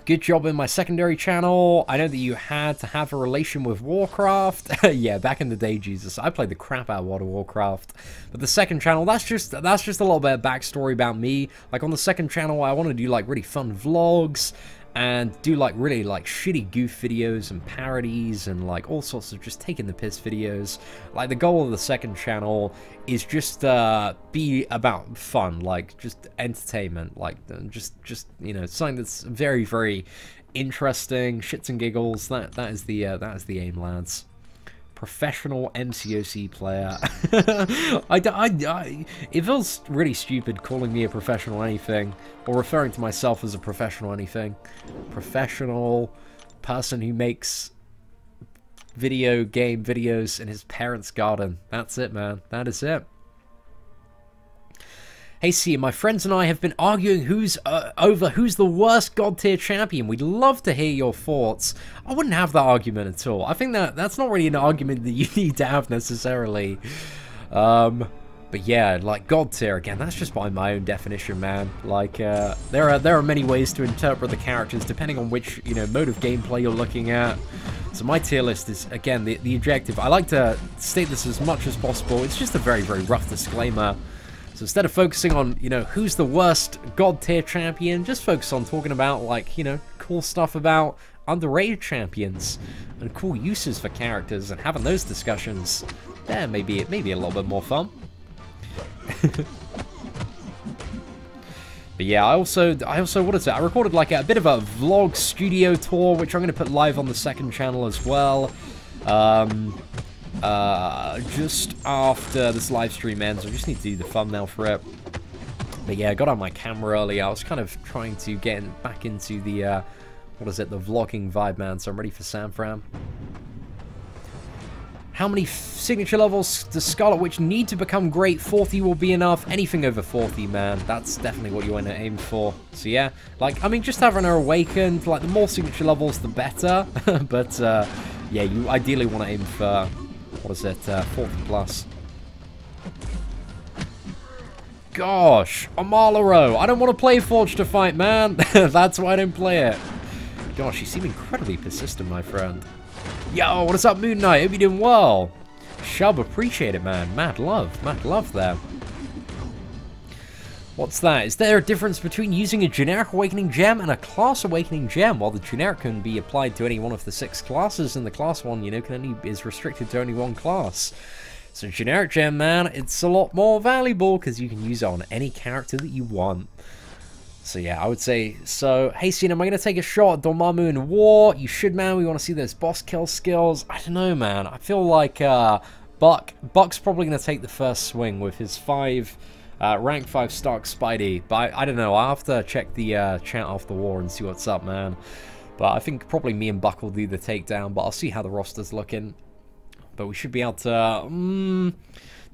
[SPEAKER 1] Good job in my secondary channel. I know that you had to have a relation with Warcraft. Yeah, back in the day, Jesus, I played the crap out of World of Warcraft. But the second channel, that's just a little bit of backstory about me. Like on the second channel, I want to do like really fun vlogs and do like really like shitty goof videos and parodies and like all sorts of just taking the piss videos. Like the goal of the second channel is just be about fun, like just entertainment, like just you know, something that's very, very interesting, shits and giggles. That is the aim, lads. Professional MCOC player. It feels really stupid calling me a professional anything, or referring to myself as a professional anything. Professional person who makes video game videos in his parents' garden. That's it, man. That is it. Hey, see, my friends and I have been arguing over who's the worst God tier champion. We'd love to hear your thoughts. I wouldn't have that argument at all. I think that's not really an argument that you need to have necessarily. But yeah, like God tier again. That's just by my own definition, man. Like there are many ways to interpret the characters depending on which, you know, mode of gameplay you're looking at. So my tier list is, again, the objective. I like to state this as much as possible. It's just a very, very rough disclaimer. So instead of focusing on, you know, who's the worst God tier champion, just focus on talking about, like, you know, cool stuff about underrated champions and cool uses for characters and having those discussions. There, maybe a little bit more fun. But yeah, I also, what is it? I recorded like a bit of a vlog studio tour, which I'm going to put live on the second channel as well. Just after this live stream ends. I just need to do the thumbnail for it. But yeah, I got on my camera earlier. I was kind of trying to get back into the, what is it, the vlogging vibe, man. So I'm ready for San Fran. How many signature levels does Scarlet Witch need to become great? 40 will be enough. Anything over 40, man. That's definitely what you want to aim for. So yeah, like, I mean, just having her awakened, like, the more signature levels, the better. But, yeah, you ideally want to aim for, what is it, 40 plus. Gosh, Amalaro. I don't want to play Forge to Fight, man. That's why I don't play it. Gosh, you seem incredibly persistent, my friend. Yo, what is up, Moon Knight? Hope you're doing well. Shub, appreciate it, man. Mad love there. What's that? Is there a difference between using a generic awakening gem and a class awakening gem? Well, the generic can be applied to any one of the 6 classes, and the class one, you know, is restricted to only one class. So generic gem, man, it's a lot more valuable because you can use it on any character that you want. So yeah, I would say so. Hey, Seatin, am I going to take a shot at Dormammu in war? You should, man. We want to see those boss kill skills. I don't know, man. I feel like Buck's probably going to take the first swing with his rank 5 Stark Spidey. But I don't know. I'll have to check the chat after war and see what's up, man. But I think probably me and Buck will do the takedown. But I'll see how the roster's looking. But we should be able to... don't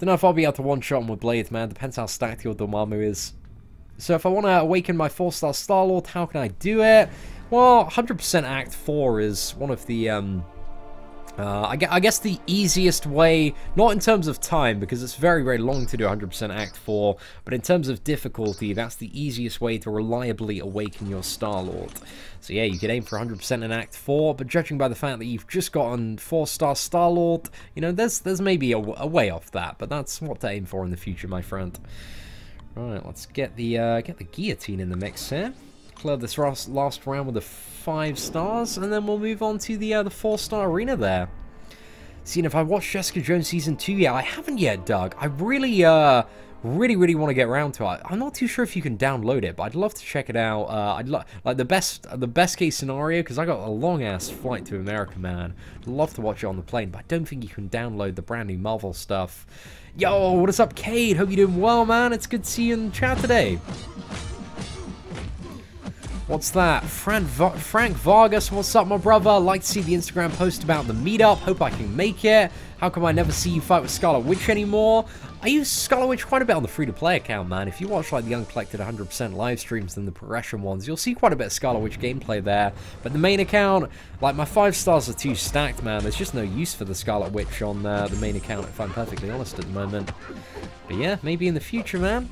[SPEAKER 1] know if I'll be able to one-shot him with Blades, man. Depends how stacked your Dormammu is. So if I want to awaken my 4-star Star-Lord, how can I do it? Well, 100% Act 4 is one of the, I guess the easiest way, not in terms of time, because it's very, very long to do 100% Act 4, but in terms of difficulty, that's the easiest way to reliably awaken your Star-Lord. So yeah, you could aim for 100% in Act 4, but judging by the fact that you've just gotten 4-star Star-Lord, you know, there's maybe a way off that, but that's what to aim for in the future, my friend. Right, let's get the guillotine in the mix here. Clear this last round with the 5 stars, and then we'll move on to the 4-star arena there. Seeing if I watched Jessica Jones Season 2 yet, I haven't yet, Doug. I really want to get around to it. I'm not too sure if you can download it, but I'd love to check it out. Like the best case scenario, because I got a long ass flight to America, man. I'd love to watch it on the plane, but I don't think you can download the brand new Marvel stuff. Yo, what is up, Cade? Hope you're doing well, man. It's good to see you in the chat today. What's that? Frank Vargas, what's up, my brother? Like to see the Instagram post about the meetup. Hope I can make it. How come I never see you fight with Scarlet Witch anymore? I use Scarlet Witch quite a bit on the free-to-play account, man. If you watch like the uncollected 100% live streams and the progression ones, you'll see quite a bit of Scarlet Witch gameplay there. But the main account, like my 5 stars are too stacked, man. There's just no use for the Scarlet Witch on the main account, if I'm perfectly honest at the moment. But yeah, maybe in the future, man.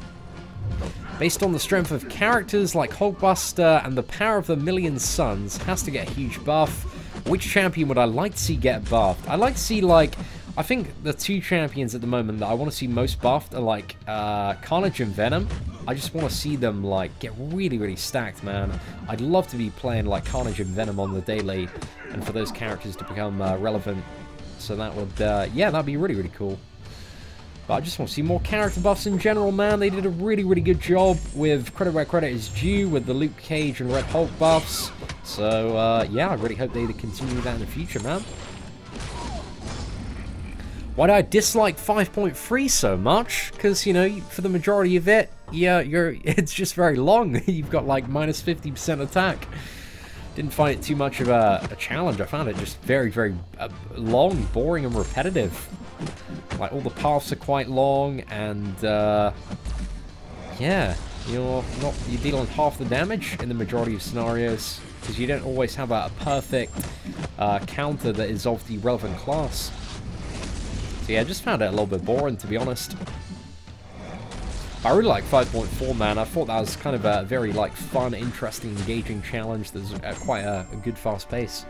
[SPEAKER 1] Based on the strength of characters like Hulkbuster and the power of the Million Suns, has to get a huge buff. Which champion would I like to see get buffed? I'd like to see, like, I think the 2 champions at the moment that I want to see most buffed are, like, Carnage and Venom. I just want to see them, like, get really, really stacked, man. I'd love to be playing, like, Carnage and Venom on the daily, and for those characters to become relevant. So that would, yeah, that'd be really, really cool. But I just want to see more character buffs in general, man. They did a really, really good job with credit where credit is due with the Luke Cage and Red Hulk buffs. So, yeah, I really hope they continue that in the future, man. Why do I dislike 5.3 so much? Because, you know, for the majority of it, yeah, it's just very long. You've got, like, minus 50% attack. Didn't find it too much of a challenge. I found it just very, very long, boring, and repetitive. Like, all the paths are quite long, and, yeah, you're dealing half the damage in the majority of scenarios, because you don't always have a perfect counter that is of the relevant class. So yeah, I just found it a little bit boring, to be honest. But I really like 5.4, man. I thought that was kind of a very, like, fun, interesting, engaging challenge that's quite a good fast pace.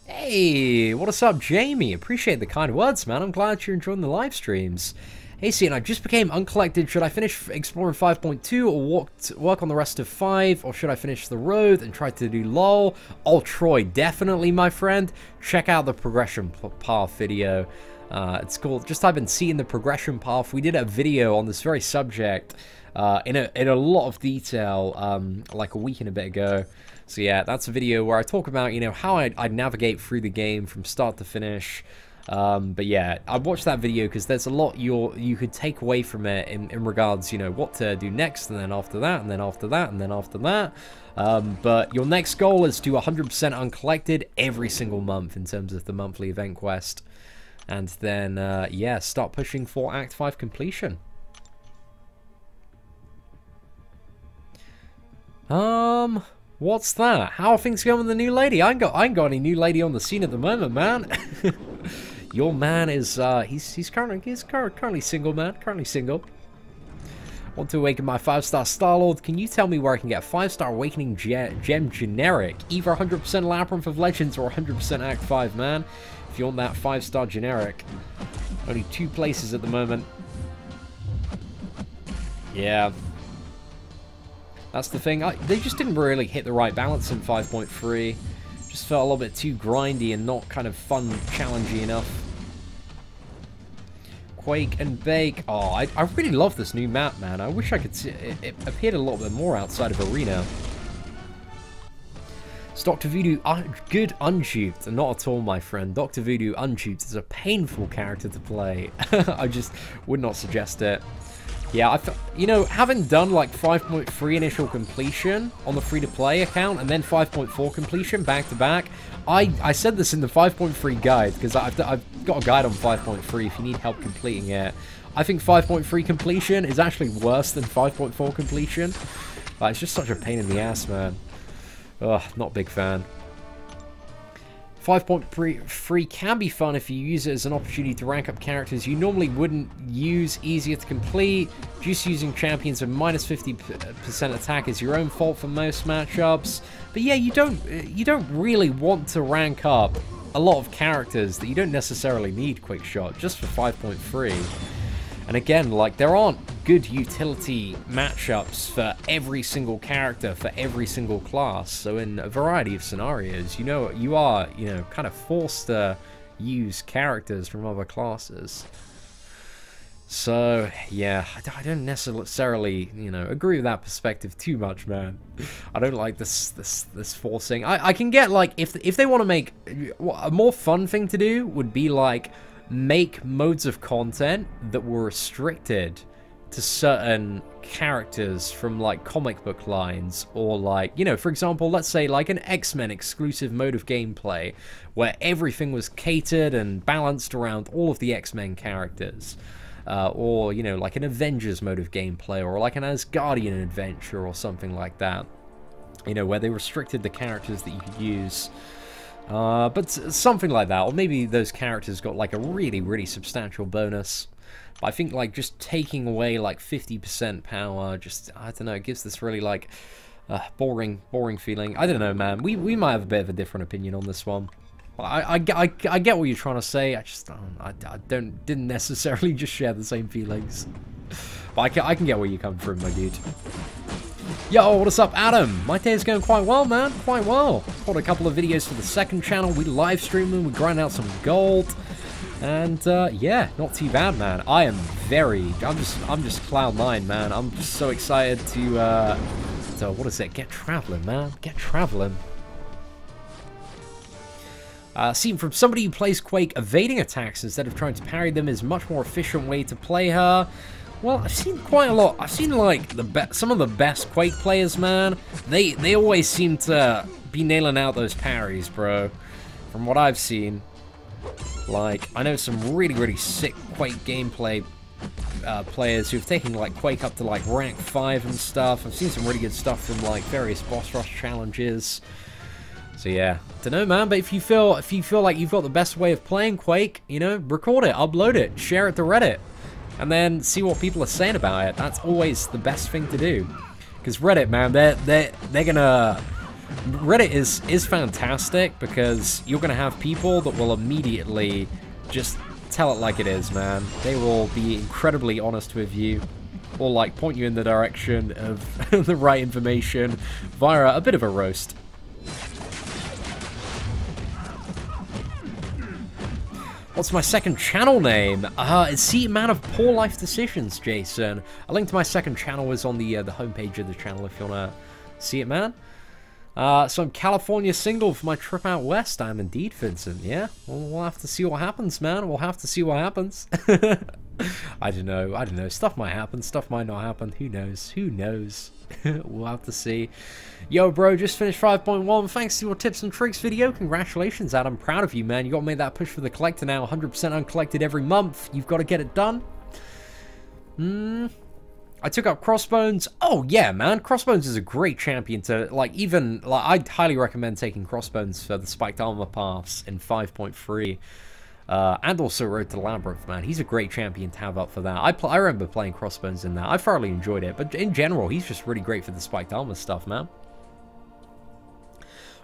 [SPEAKER 1] Hey, what's up, Jamie? Appreciate the kind words, man. I'm glad you're enjoying the live streams. Hey, Seatin, I just became uncollected. Should I finish exploring 5.2 or work on the rest of 5? Or should I finish the road and try to do LOL? Oh, Troy, definitely, my friend. Check out the progression path video. It's called, just type in Seeing the Progression Path. We did a video on this very subject in a lot of detail like a week and a bit ago. So yeah, that's a video where I talk about, you know, how I'd navigate through the game from start to finish. But yeah, I watched that video because there's a lot you could take away from it in regards, you know, what to do next, and then after that, and then after that, and then after that. But your next goal is to 100% uncollected every single month in terms of the monthly event quest. And then, yeah, start pushing for Act 5 completion. What's that? How are things going with the new lady? I ain't got any new lady on the scene at the moment, man. Your man is he's currently single, man. Currently single. Want to awaken my 5-star Star-Lord? Can you tell me where I can get a 5-star Awakening Gem generic? Either 100% Labyrinth of Legends or 100% Act 5, man. If you want that 5-star generic. Only 2 places at the moment. Yeah. That's the thing. They just didn't really hit the right balance in 5.3. Just felt a little bit too grindy and not kind of fun, challenging enough. Quake and Bake. Oh, I really love this new map, man. I wish I could see it appeared a little bit more outside of Arena. It's Dr. Voodoo, good untubed. Not at all, my friend. Dr. Voodoo untubed is a painful character to play. I just would not suggest it. Yeah, you know, having done like 5.3 initial completion on the free-to-play account and then 5.4 completion back-to-back, I said this in the 5.3 guide, because I've got a guide on 5.3 if you need help completing it. I think 5.3 completion is actually worse than 5.4 completion. Like, it's just such a pain in the ass, man. Ugh, not a big fan. 5.3 can be fun if you use it as an opportunity to rank up characters you normally wouldn't use, easier to complete. Just using champions with minus 50% attack is your own fault for most matchups. But yeah, you don't really want to rank up a lot of characters that you don't necessarily need quick shot just for 5.3. And again, like, there aren't good utility matchups for every single character, for every single class. So in a variety of scenarios, you are kind of forced to use characters from other classes. So, yeah, I don't necessarily, agree with that perspective too much, man. I don't like this forcing. I can get, like, if they want to make... A more fun thing to do would be, like, make modes of content that were restricted to certain characters from, like, comic book lines, or, like, for example, let's say, like, an X-Men exclusive mode of gameplay where everything was catered and balanced around all of the X-Men characters, or, like an Avengers mode of gameplay, or like an Asgardian adventure or something like that, where they restricted the characters that you could use. But something like that, or maybe those characters got like a really, really substantial bonus. But I think like just taking away like 50% power, just, I don't know, it gives this really like boring feeling. I don't know, man. We might have a bit of a different opinion on this one. I get what you're trying to say. I just didn't necessarily just share the same feelings. But I can get where you come from, my dude. Yo, what is up, Adam? My day is going quite well, man. Quite well. Got a couple of videos for the second channel. We live stream them. We grind out some gold. And, yeah, not too bad, man. I'm just cloud9, man. I'm just so excited to what is it? Get traveling, man. Get traveling. Seen from somebody who plays Quake, evading attacks instead of trying to parry them is a much more efficient way to play her. Well, I've seen quite a lot. I've seen, like, some of the best Quake players, man. They always seem to be nailing out those parries, bro. From what I've seen. Like, I know some really, really sick Quake gameplay players who've taken, like, Quake up to, like, rank 5 and stuff. I've seen some really good stuff from, like, various boss rush challenges. So yeah, don't know, man, but if you feel like you've got the best way of playing Quake, record it, upload it, share it to Reddit, and then see what people are saying about it. That's always the best thing to do. Because Reddit, man, they're gonna... Reddit is fantastic because you're gonna have people that will immediately just tell it like it is, man. They will be incredibly honest with you, or like point you in the direction of the right information via a bit of a roast. What's my second channel name? It's Seatin Man of Poor Life Decisions, Jason. A link to my second channel is on the homepage of the channel if you want to see it, man. So I'm California single for my trip out west. I'm indeed, Vincent. Yeah, we'll have to see what happens, man. We'll have to see what happens. I don't know. Stuff might happen. Stuff might not happen. Who knows? Who knows? We'll have to see. Yo, bro, just finished 5.1. Thanks to your tips and tricks video. Congratulations, Adam. I'm proud of you, man. You got to make that push for the collector now. 100% uncollected every month. You've got to get it done. I took up Crossbones. Oh, yeah, man. Crossbones is a great champion to, like, even... like, I'd highly recommend taking Crossbones for the Spiked Armor paths in 5.3. And also Road to Labyrinth, man. He's a great champion to have up for that. I remember playing Crossbones in that. I thoroughly enjoyed it. But in general, he's just really great for the Spiked Armor stuff, man.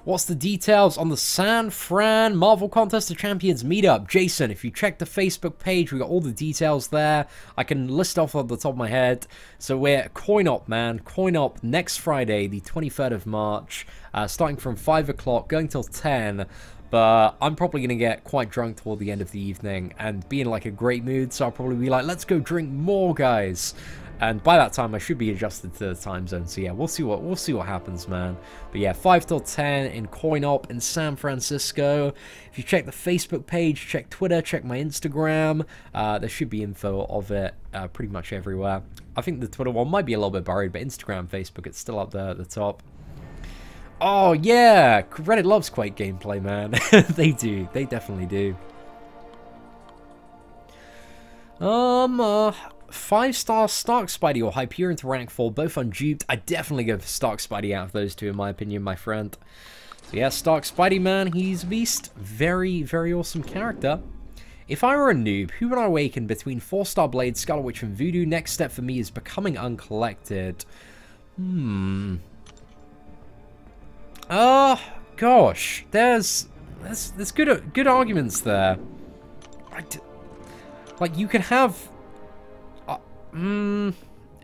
[SPEAKER 1] What's the details on the San Fran Marvel Contest of Champions meetup? Jason, if you check the Facebook page, we got all the details there. I can list off on the top of my head. So we're Coin Op, man. Coin Op next Friday, the 23rd of March, starting from 5 o'clock, going till 10. But I'm probably going to get quite drunk toward the end of the evening and be in like a great mood. So I'll probably be like, let's go drink more, guys. And by that time, I should be adjusted to the time zone. So yeah, we'll see what happens, man. But yeah, 5 till 10 in Coin Op in San Francisco. If you check the Facebook page, check Twitter, check my Instagram, there should be info of it pretty much everywhere. I think the Twitter one might be a little bit buried, but Instagram, Facebook, it's still up there at the top. Oh, yeah! Reddit loves Quake gameplay, man. They do. They definitely do. 5-star Stark Spidey or Hyperion to rank 4, both unduped. I definitely go for Stark Spidey out of those two, in my opinion, my friend. So yeah, Stark Spidey, man, he's a beast. Very, very awesome character. If I were a noob, who would I awaken between 4-star Blade, Scarlet Witch, and Voodoo? Next step for me is becoming uncollected. Gosh, there's good arguments there. Like, you can have,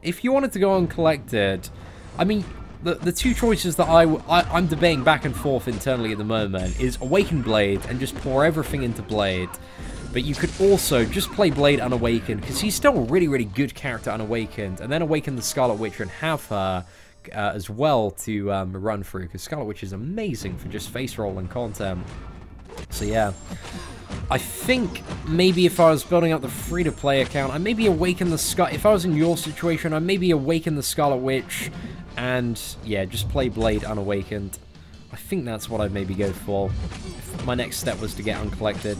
[SPEAKER 1] if you wanted to go uncollected, I mean, the two choices that I'm debating back and forth internally at the moment is Awaken Blade and just pour everything into Blade. But you could also just play Blade Unawakened, because he's still a really, really good character Unawakened, and then awaken the Scarlet Witch and have her as well to run through, because Scarlet Witch is amazing for just face rolling content. So yeah, I think maybe if I was building up the free-to-play account, I maybe awaken the if I was in your situation, I maybe awaken the Scarlet Witch and yeah, just play Blade Unawakened. I think that's what I'd maybe go for if my next step was to get uncollected.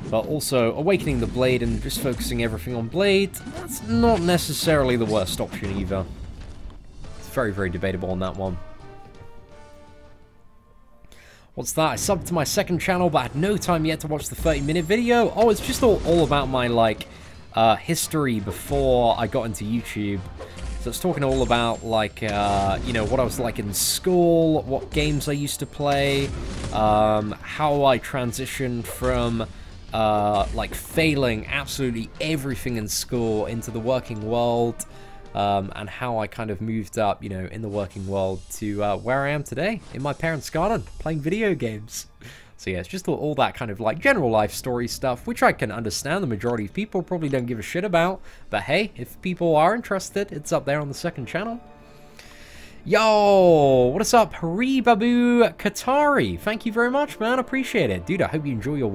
[SPEAKER 1] But also, awakening the Blade and just focusing everything on Blade, that's not necessarily the worst option either. It's very, very debatable on that one. What's that? I subbed to my second channel, but I had no time yet to watch the 30-minute video. Oh, it's just all about my, like, history before I got into YouTube. So it's talking all about, like, you know, what I was like in school, what games I used to play, how I transitioned from like failing absolutely everything in school into the working world, and how I kind of moved up, you know, in the working world to where I am today, in my parents' garden, playing video games. So yeah, it's just all that kind of like general life story stuff, which I can understand the majority of people probably don't give a shit about, but hey, if people are interested, it's up there on the second channel. Yo, what is up, Haribabu Katari? Thank you very much, man. Appreciate it. Dude, I hope you enjoy your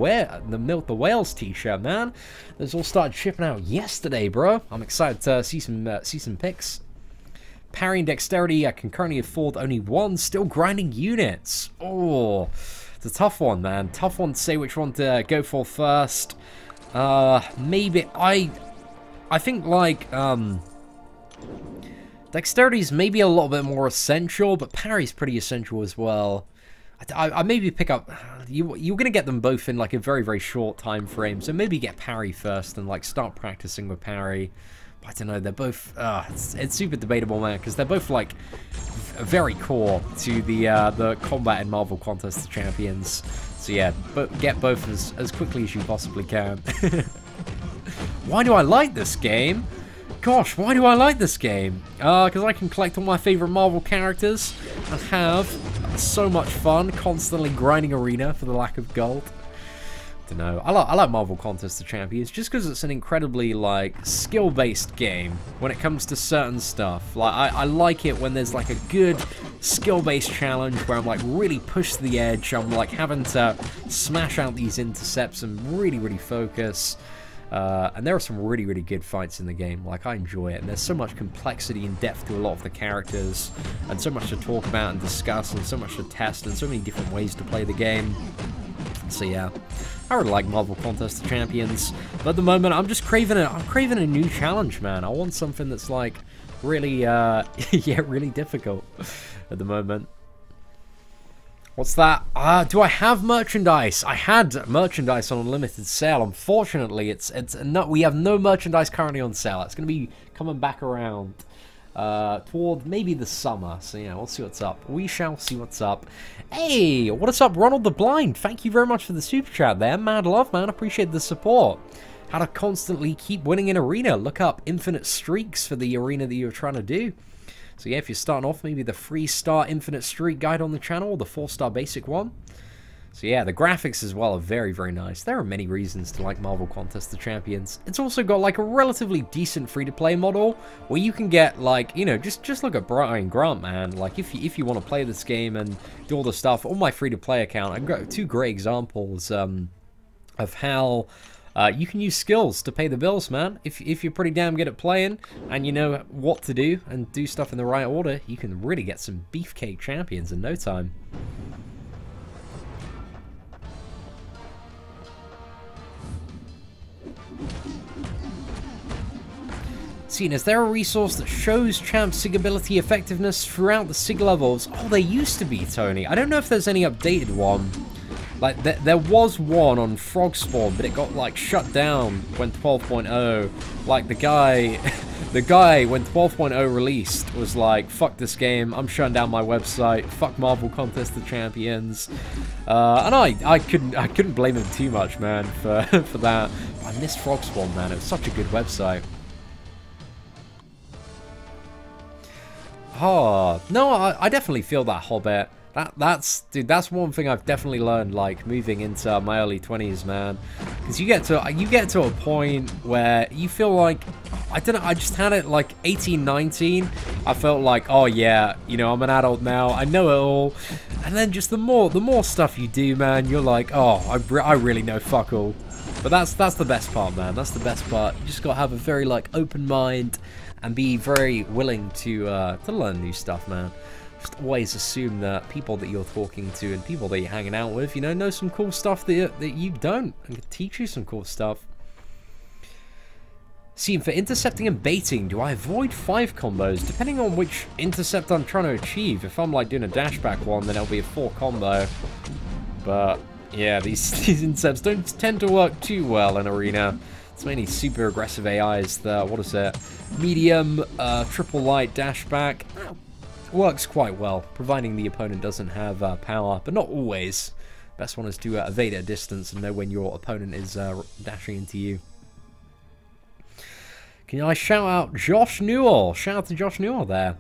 [SPEAKER 1] the Milk the Whales t-shirt, man. Those all started shipping out yesterday, bro. I'm excited to see some pics. Parry and dexterity, I can currently afford only one, still grinding units. Oh, it's a tough one, man. Tough one to say which one to go for first. Maybe, I think, like, dexterity's maybe a little bit more essential, but parry's pretty essential as well. I maybe pick up... You're going to get them both in, like, a very, very short time frame, so maybe get parry first and, like, start practicing with parry. But I don't know, they're both... it's super debatable, man, because they're both, like, very core to the combat in Marvel Contest of Champions. So, yeah, get both as quickly as you possibly can. Why do I like this game? Gosh, why do I like this game? Because I can collect all my favorite Marvel characters and have so much fun constantly grinding arena for the lack of gold. I don't know. I like Marvel Contest of Champions just because it's an incredibly, like, skill-based game when it comes to certain stuff. Like, I like it when there's, like, a good skill-based challenge where I'm, like, really pushed to the edge. I'm, like, having to smash out these intercepts and really, really focus. And there are some really, really good fights in the game. Like, I enjoy it. And there's so much complexity and depth to a lot of the characters. And so much to talk about and discuss. And so much to test. And so many different ways to play the game. So, yeah. I really like Marvel Contest of Champions. But at the moment, I'm just craving it. I'm craving a new challenge, man. I want something that's, like, really, yeah, really difficult at the moment. What's that? Do I have merchandise? I had merchandise on unlimited sale. Unfortunately, we have no merchandise currently on sale. It's going to be coming back around toward maybe the summer. So yeah, we'll see what's up. We shall see what's up. Hey, what is up, Ronald the Blind? Thank you very much for the super chat there. Mad love, man. Appreciate the support. How to constantly keep winning in arena. Look up infinite streaks for the arena that you're trying to do. So yeah, if you're starting off, maybe the 3-star Infinite Streak Guide on the channel, or the 4-star basic one. So yeah, the graphics as well are very, very nice. There are many reasons to like Marvel Contest of Champions. It's also got like a relatively decent free-to-play model where you can get like, you know, just look at Brian Grant, man. Like if you want to play this game and do all the stuff on my free-to-play account, I've got 2 great examples of how you can use skills to pay the bills, man. If you're pretty damn good at playing and you know what to do and do stuff in the right order, you can really get some beefcake champions in no time. Seatin, is there a resource that shows champ sig ability effectiveness throughout the sig levels? Oh, there used to be, Tony. I don't know if there's any updated one. Like, there was one on Frog Spawn, but it got, like, shut down when 12.0. Like, the guy when 12.0 released was like, fuck this game, I'm shutting down my website, fuck Marvel Contest of Champions. And I couldn't blame him too much, man, for that. I missed Frog Spawn, man. It was such a good website. Oh, no, I definitely feel that, Hobbit. Dude, that's one thing I've definitely learned, like, moving into my early 20s, man. Because you get to a point where you feel like, I don't know, I just had it, like, 18, 19. I felt like, oh, yeah, you know, I'm an adult now, I know it all. And then just the more stuff you do, man, you're like, oh, I really know fuck all. But that's the best part, man. That's the best part. You just gotta have a very, like, open mind and be very willing to learn new stuff, man. Just always assume that people that you're talking to and people that you're hanging out with, you know some cool stuff that you don't, and can teach you some cool stuff. See, for intercepting and baiting, do I avoid 5 combos? Depending on which intercept I'm trying to achieve. If I'm like doing a dashback one, then it'll be a 4 combo. But yeah, these intercepts don't tend to work too well in Arena. It's mainly super aggressive AIs. What is it? Medium, triple light dashback. Works quite well, providing the opponent doesn't have power, but not always. Best one is to evade at a distance and know when your opponent is dashing into you. Can I shout out Josh Newell? Shout out to Josh Newell there.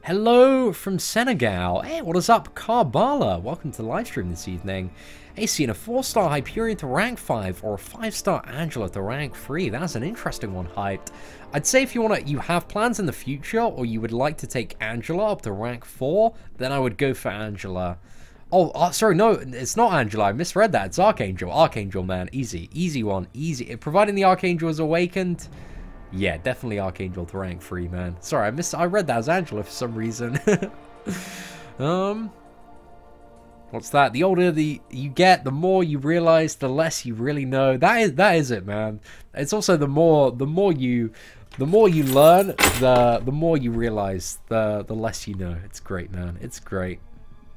[SPEAKER 1] Hello from Senegal. Hey, what is up, Karbala? Welcome to the live stream this evening. Hey, seeing a 4-star Hyperion to rank 5 or a 5-star Angela to rank 3. That's an interesting one, hyped. I'd say if you have plans in the future or you would like to take Angela up to rank 4, then I would go for Angela. Oh, sorry, no, it's not Angela. I misread that. It's Archangel. Archangel, man. Easy. Easy one. Easy. Providing the Archangel is awakened. Yeah, definitely Archangel to rank 3, man. Sorry, I read that as Angela for some reason. What's that? The older you get, the more you realize, the less you really know. That is it, man. It's also the more you learn, the more you realize, the less you know. It's great, man. It's great.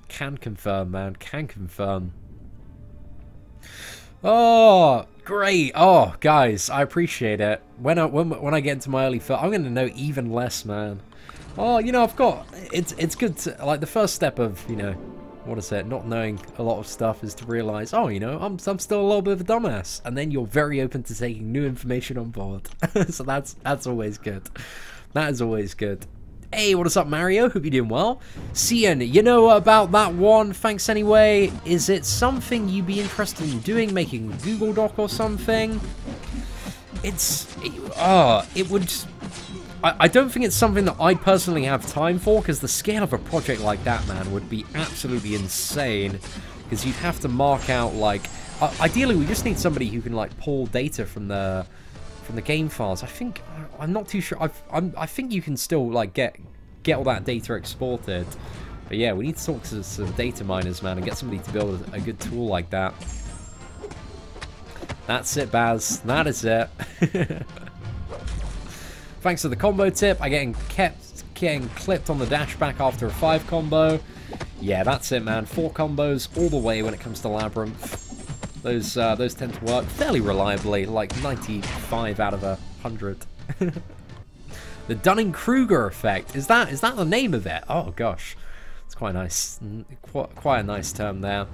[SPEAKER 1] Can confirm, man. Can confirm. Oh, great. Oh, guys, I appreciate it. When I get into my early film, I'm gonna know even less, man. Oh, you know, I've got it's good to, like, the first step of, you know, what is it, not knowing a lot of stuff is to realize, oh, you know, I'm still a little bit of a dumbass, and then you're very open to taking new information on board. So that's always good. That is always good. Hey, what is up, Mario? Hope you're doing well. Seatin, you know about that one? Thanks anyway. Is it something you'd be interested in doing, making a Google Doc or something? It would. I don't think it's something that I personally have time for, because the scale of a project like that, man, would be absolutely insane. Because you'd have to mark out, like, ideally we just need somebody who can, like, pull data from the game files. I'm not too sure. I think you can still, like, get all that data exported. But yeah, we need to talk to some data miners, man, and get somebody to build a good tool like that. That's it, Baz. That is it. Thanks for the combo tip. I getting clipped on the dashback after a 5 combo. Yeah, that's it, man. 4 combos all the way when it comes to Labyrinth. Those tend to work fairly reliably, like 95 out of 100. The Dunning-Kruger effect. Is that the name of it? Oh gosh, it's quite nice. Quite a nice term there.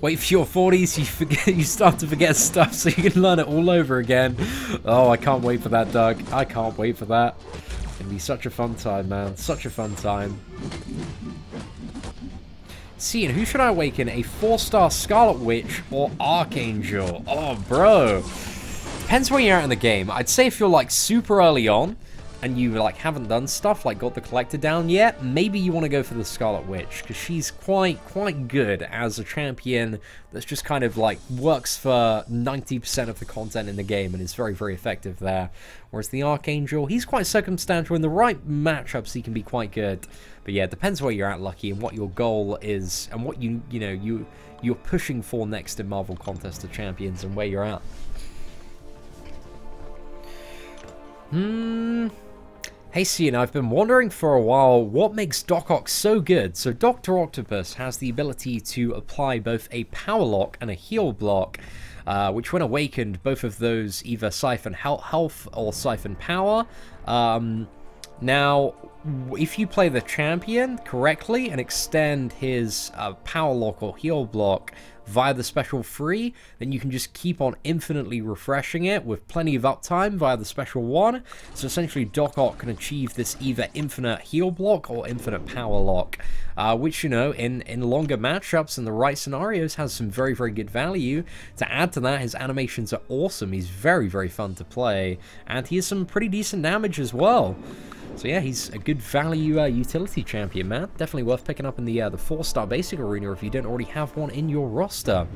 [SPEAKER 1] Wait for your 40s, you start to forget stuff so you can learn it all over again. Oh, I can't wait for that, Doug. I can't wait for that. It'll be such a fun time, man. Such a fun time. Seatin, who should I awaken? A 4-star Scarlet Witch or Archangel? Oh, bro. Depends where you're at in the game. I'd say if you're, like, super early on, and you, like, haven't done stuff, like got the collector down yet, maybe you want to go for the Scarlet Witch, because she's quite good as a champion that's just kind of, like, works for 90% of the content in the game and is very, very effective there. Whereas the Archangel, he's quite circumstantial. In the right matchups, he can be quite good. But yeah, it depends where you're at, Lucky, and what your goal is, and what you're pushing for next in Marvel Contest of Champions, and where you're at. Hey Seatin, I've been wondering for a while what makes Doc Ock so good. So Dr. Octopus has the ability to apply both a power lock and a heal block, which when awakened, both of those either siphon health or siphon power. Now, if you play the champion correctly and extend his power lock or heal block via the special free, then you can just keep on infinitely refreshing it with plenty of uptime via the special one. So essentially Doc Ock can achieve this either infinite heal block or infinite power lock, which, you know, in longer matchups and the right scenarios has some very, very good value. To add to that, his animations are awesome. He's very, very fun to play, and he has some pretty decent damage as well. So yeah, he's a good value utility champion, man. Definitely worth picking up in the 4-star basic arena if you don't already have one in your roster.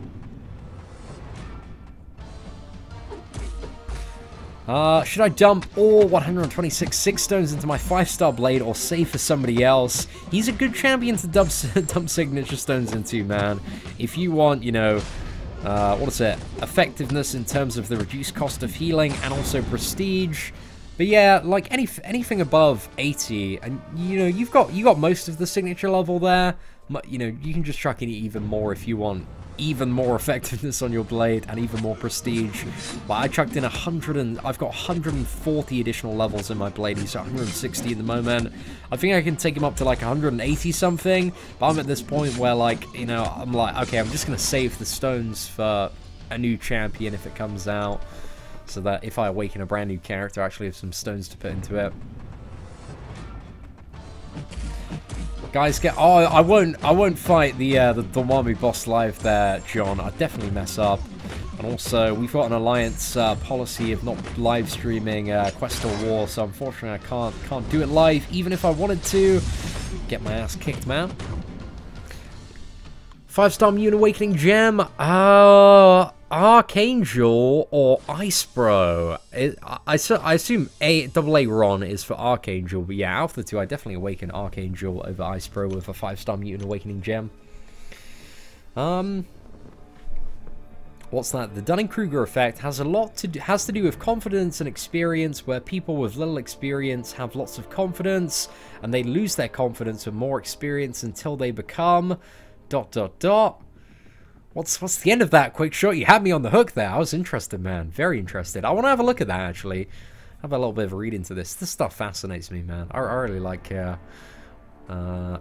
[SPEAKER 1] Should I dump all 126 6 stones into my 5-star blade or save for somebody else? He's a good champion to dump signature stones into, man. If you want, you know, what is it? Effectiveness in terms of the reduced cost of healing and also prestige. But yeah, like anything above 80, and you know, you got most of the signature level there. You know, you can just chuck in even more if you want even more effectiveness on your blade and even more prestige. But I chucked in I've got 140 additional levels in my blade. He's at 160 at the moment. I think I can take him up to like 180 something. But I'm at this point where, like, you know, I'm like, okay, I'm just gonna save the stones for a new champion if it comes out, so that if I awaken a brand new character, I actually have some stones to put into it. Guys, I won't fight the Dormammu boss live there, John. I'd definitely mess up. And also, we've got an alliance policy of not live streaming Quest or War, so unfortunately I can't do it live, even if I wanted to. Get my ass kicked, man. 5-star Immune Awakening Gem. Archangel or Ice Bro. I assume AA Ron is for Archangel, but yeah, out of the two, I definitely awaken Archangel over Ice Bro with a 5-star Mutant Awakening Gem. What's that? The Dunning-Kruger effect has to do with confidence and experience, where people with little experience have lots of confidence, and they lose their confidence with more experience until they become ... What's the end of that? Quick shot. You had me on the hook there. I was interested, man. Very interested. I want to have a look at that, actually. Have a little bit of a read into this. This stuff fascinates me, man. I really like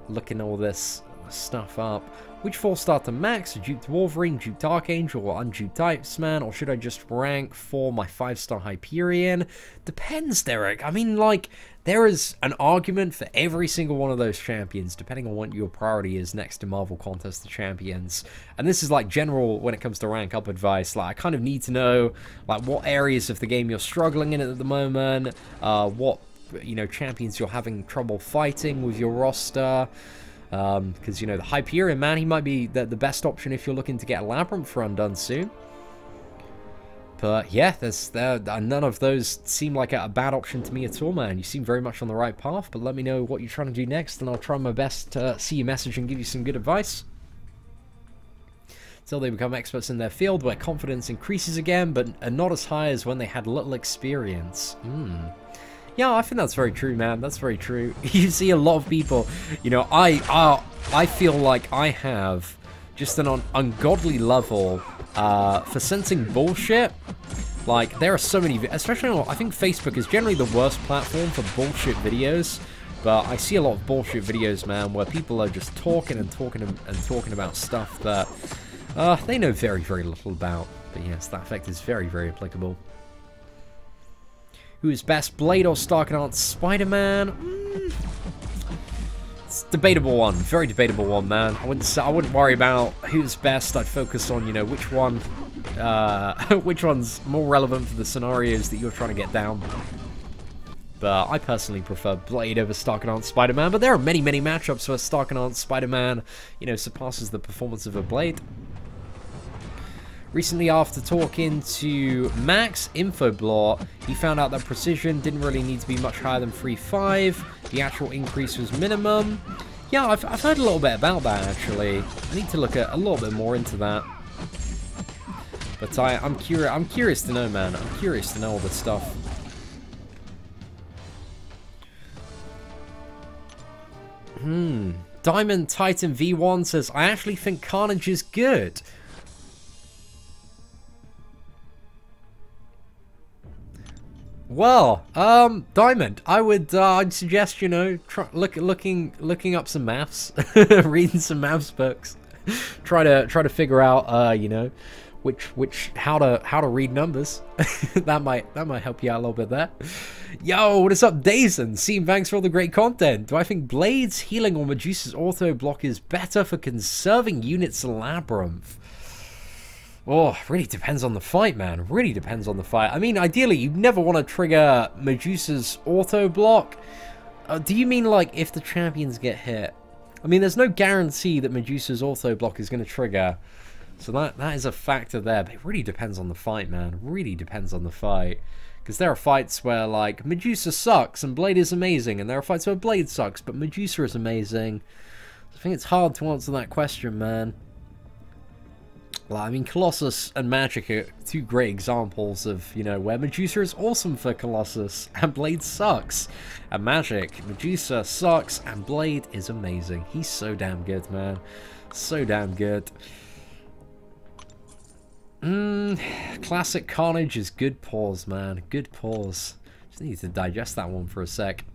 [SPEAKER 1] looking all this stuff up. Which 4-star to max? Duped Wolverine, duped Archangel, or unduped Iceman? Or should I just rank for my 5-star Hyperion? Depends, Derek. I mean, like, there is an argument for every single one of those champions, depending on what your priority is next to Marvel Contest of Champions. And this is, like, general when it comes to rank up advice. Like, I kind of need to know, like, what areas of the game you're struggling in at the moment, what, you know, champions you're having trouble fighting with your roster. Because, you know, the Hyperion, man, he might be the best option if you're looking to get a Labyrinth run done soon. But yeah, none of those seem like a bad option to me at all, man. You seem very much on the right path, but let me know what you're trying to do next, and I'll try my best to see your message and give you some good advice. Until they become experts in their field, where confidence increases again, but not as high as when they had little experience. Yeah, I think that's very true, man. That's very true. You see a lot of people, you know, I feel like I have just an ungodly level for sensing bullshit. Like, there are so many, especially on, I think Facebook is generally the worst platform for bullshit videos, but I see a lot of bullshit videos, man, where people are just talking and talking and talking about stuff that They know very, very little about. But yes, that effect is very, very applicable. Who is best, Blade or Starknot Spider-Man? It's a debatable one. Very debatable one, man. I wouldn't worry about who's best. I'd focus on, you know, which one, which one's more relevant for the scenarios that you're trying to get down. But I personally prefer Blade over Starknot Spider-Man. But there are many, many matchups where Starknot Spider-Man, you know, surpasses the performance of a Blade. Recently, after talking to Max Infoblot, he found out that precision didn't really need to be much higher than 3.5. The actual increase was minimum. Yeah, I've heard a little bit about that, actually. I need to look a little bit more into that. But I'm curious to know, man. I'm curious to know all this stuff. Diamond Titan V1 says, I actually think Carnage is good. Well, Diamond, I'd suggest, you know, looking up some maths, reading some maths books, try to figure out, you know, how to read numbers. that might help you out a little bit there. Yo, what is up, Dazen? Seam, thanks for all the great content. Do I think Blade's healing or Medusa's auto block is better for conserving units Labyrinth? Oh, really depends on the fight, man. Really depends on the fight. I mean, ideally, you never want to trigger Medusa's auto block. Do you mean, like, if the champions get hit? I mean, there's no guarantee that Medusa's auto block is going to trigger. So that is a factor there. But it really depends on the fight, man. Really depends on the fight. Because there are fights where, like, Medusa sucks and Blade is amazing. And there are fights where Blade sucks, but Medusa is amazing. I think it's hard to answer that question, man. Well, I mean, Colossus and Magic are two great examples of, you know, where Medusa is awesome for Colossus and Blade sucks. And Magic, Medusa sucks and Blade is amazing. He's so damn good, man. So damn good. Classic Carnage is good pause, man. Good pause. Just need to digest that one for a sec.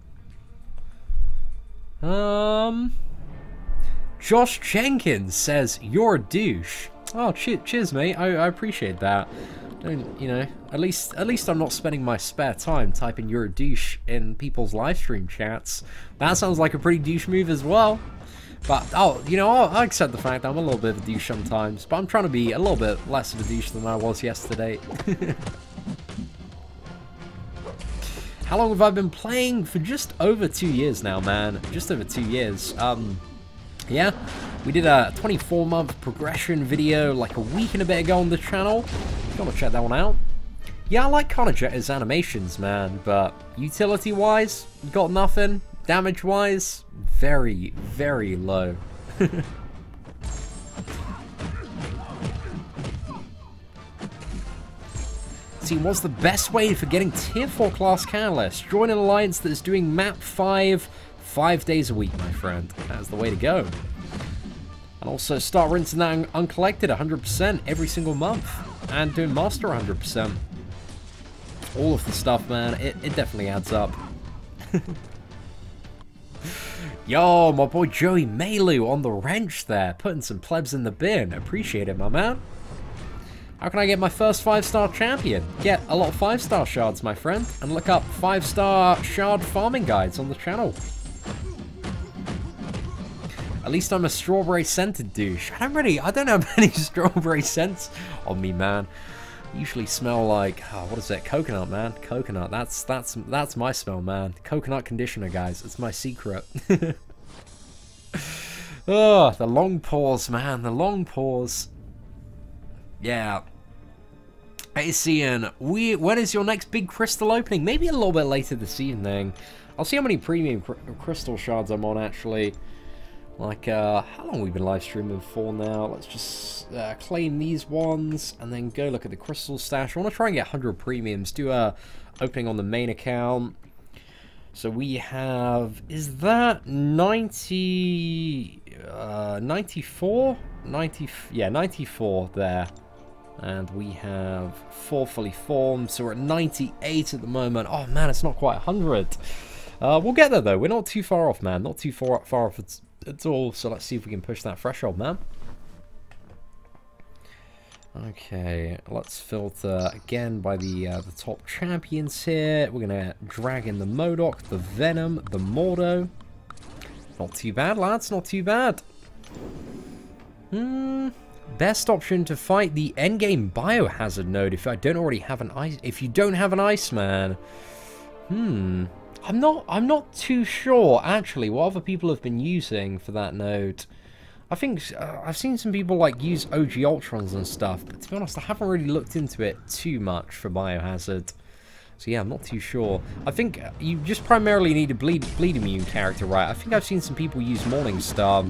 [SPEAKER 1] Josh Jenkins says, you're a douche. Oh, cheers, mate. I appreciate that. Don't, you know, at least I'm not spending my spare time typing "you're a douche" in people's live stream chats. That sounds like a pretty douche move as well. But you know, I'll accept the fact that I'm a little bit of a douche sometimes. But I'm trying to be a little bit less of a douche than I was yesterday. How long have I been playing? For just over 2 years now, man. Just over 2 years. Yeah, we did a 24-month progression video like a week and a bit ago on the channel. If you want to check that one out. Yeah, I like Carnage's animations, man, but utility-wise, got nothing. Damage-wise, very, very low. See, what's the best way for getting tier 4 class Catalyst? Join an alliance that is doing map 5 days a week, my friend. That's the way to go. And also start rinsing that uncollected 100% every single month. And doing master 100%. All of the stuff, man. It definitely adds up. Yo, my boy Joey Malu on the wrench there. Putting some plebs in the bin. Appreciate it, my man. How can I get my first 5-star champion? Get a lot of 5-star shards, my friend. And look up 5-star shard farming guides on the channel. At least I'm a strawberry-scented douche. I don't have any strawberry scents on me, man. I usually smell like, oh, what is it? Coconut, man. Coconut. That's my smell, man. Coconut conditioner, guys. It's my secret. Oh, the long pause, man. The long pause. Yeah. Hey, Cian, when is your next big crystal opening? Maybe a little bit later this evening. I'll see how many premium crystal shards I'm on, actually. Like, how long have we been live streaming for now? Let's just claim these ones and then go look at the crystal stash. I want to try and get 100 premiums. Do a opening on the main account. So we have, is that 90, 94? 90, yeah, 94 there. And we have 4 fully formed, so we're at 98 at the moment. Oh man, it's not quite 100. We'll get there though. We're not too far off, man. Not too far off at all. So let's see if we can push that threshold, man. Okay, let's filter again by the top champions here. We're gonna drag in the Modok, the Venom, the Mordo. Not too bad, lads. Not too bad. Best option to fight the endgame biohazard node if I don't already have an ice. If you don't have an Iceman, I'm not too sure actually what other people have been using for that node. I think I've seen some people like use OG Ultrons and stuff, but to be honest, I haven't really looked into it too much for biohazard. So yeah, I'm not too sure. I think you just primarily need a bleed immune character, right? I think I've seen some people use Morningstar,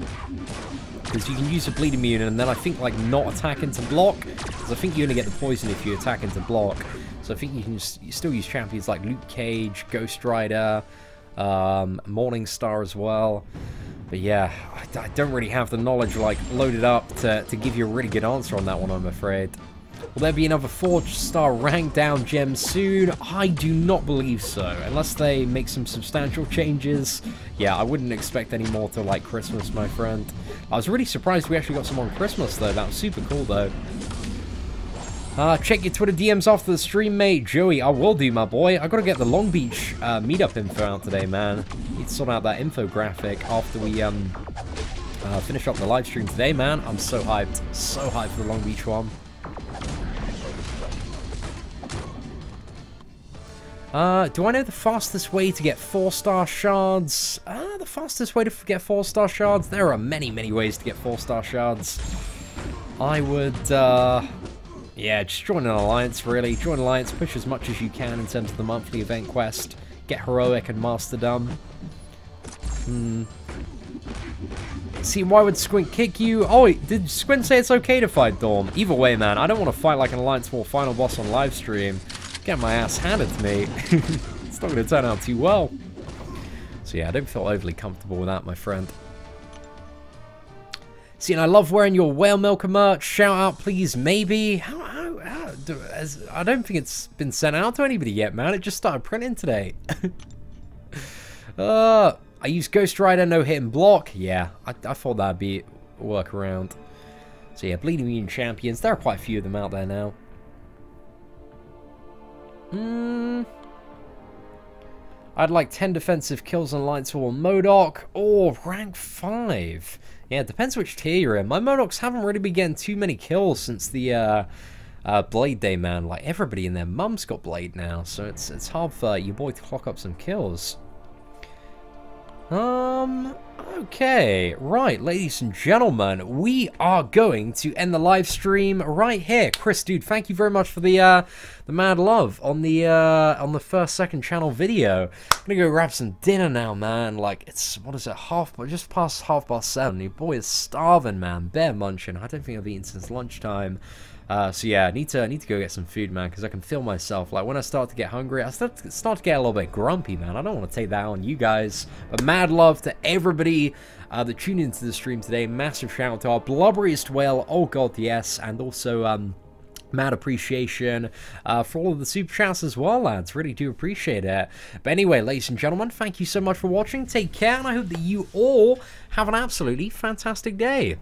[SPEAKER 1] because you can use a bleed immune and then I think like not attack into block, because I think you only get the poison if you attack into block. So I think you can still use champions like Luke Cage, Ghost Rider, Morningstar as well. But yeah, I don't really have the knowledge like loaded up to give you a really good answer on that one, I'm afraid. Will there be another 4-star rank down gem soon? I do not believe so, unless they make some substantial changes. Yeah, I wouldn't expect any more till like Christmas, my friend. I was really surprised we actually got some on Christmas though. That was super cool though. Check your Twitter DMs after the stream, mate. Joey, I will do, my boy. I gotta get the Long Beach meetup info out today, man. Need to sort out that infographic after we finish up the live stream today, man. I'm so hyped. So hyped for the Long Beach one. Do I know the fastest way to get 4-star shards? The fastest way to get 4-star shards? There are many, many ways to get 4-star shards. I would, yeah, just join an alliance, really. Join an alliance, push as much as you can in terms of the monthly event quest. Get heroic and masterdom. See, why would Squint kick you? Oh, did Squint say it's okay to fight Dorm? Either way, man, I don't want to fight like an Alliance 4 final boss on live stream. Get my ass handed to me. It's not going to turn out too well. So yeah, I don't feel overly comfortable with that, my friend. See, and I love wearing your Whale Milker merch. Shout out, please, maybe. I don't think it's been sent out to anybody yet, man. It just started printing today. I use Ghost Rider, no hit and block. Yeah, I thought that'd be a workaround. So yeah, Bleeding Immune champions. There are quite a few of them out there now. I'd like 10 defensive kills on Alliance 4 Modok or rank 5. Yeah, it depends which tier you're in. My Modoks haven't really been getting too many kills since the Blade Day, man. Like, everybody and their mum's got Blade now, so it's hard for your boy to clock up some kills. Okay, right, ladies and gentlemen, we are going to end the live stream right here. Chris, dude, thank you very much for the mad love on the first second channel video. I'm gonna go grab some dinner now, man. Like, it's, what is it, just past 7:30. Your boy is starving, man. Bear munching. I don't think I've eaten since lunchtime. So yeah, I need to go get some food, man, because I can feel myself. Like, when I start to get hungry, I start to get a little bit grumpy, man. I don't want to take that on you guys. But mad love to everybody that tuned into the stream today. Massive shout out to our blubberiest whale, oh god, yes, and also mad appreciation for all of the super chats as well, lads. Really do appreciate it. But anyway, ladies and gentlemen, thank you so much for watching. Take care, and I hope that you all have an absolutely fantastic day.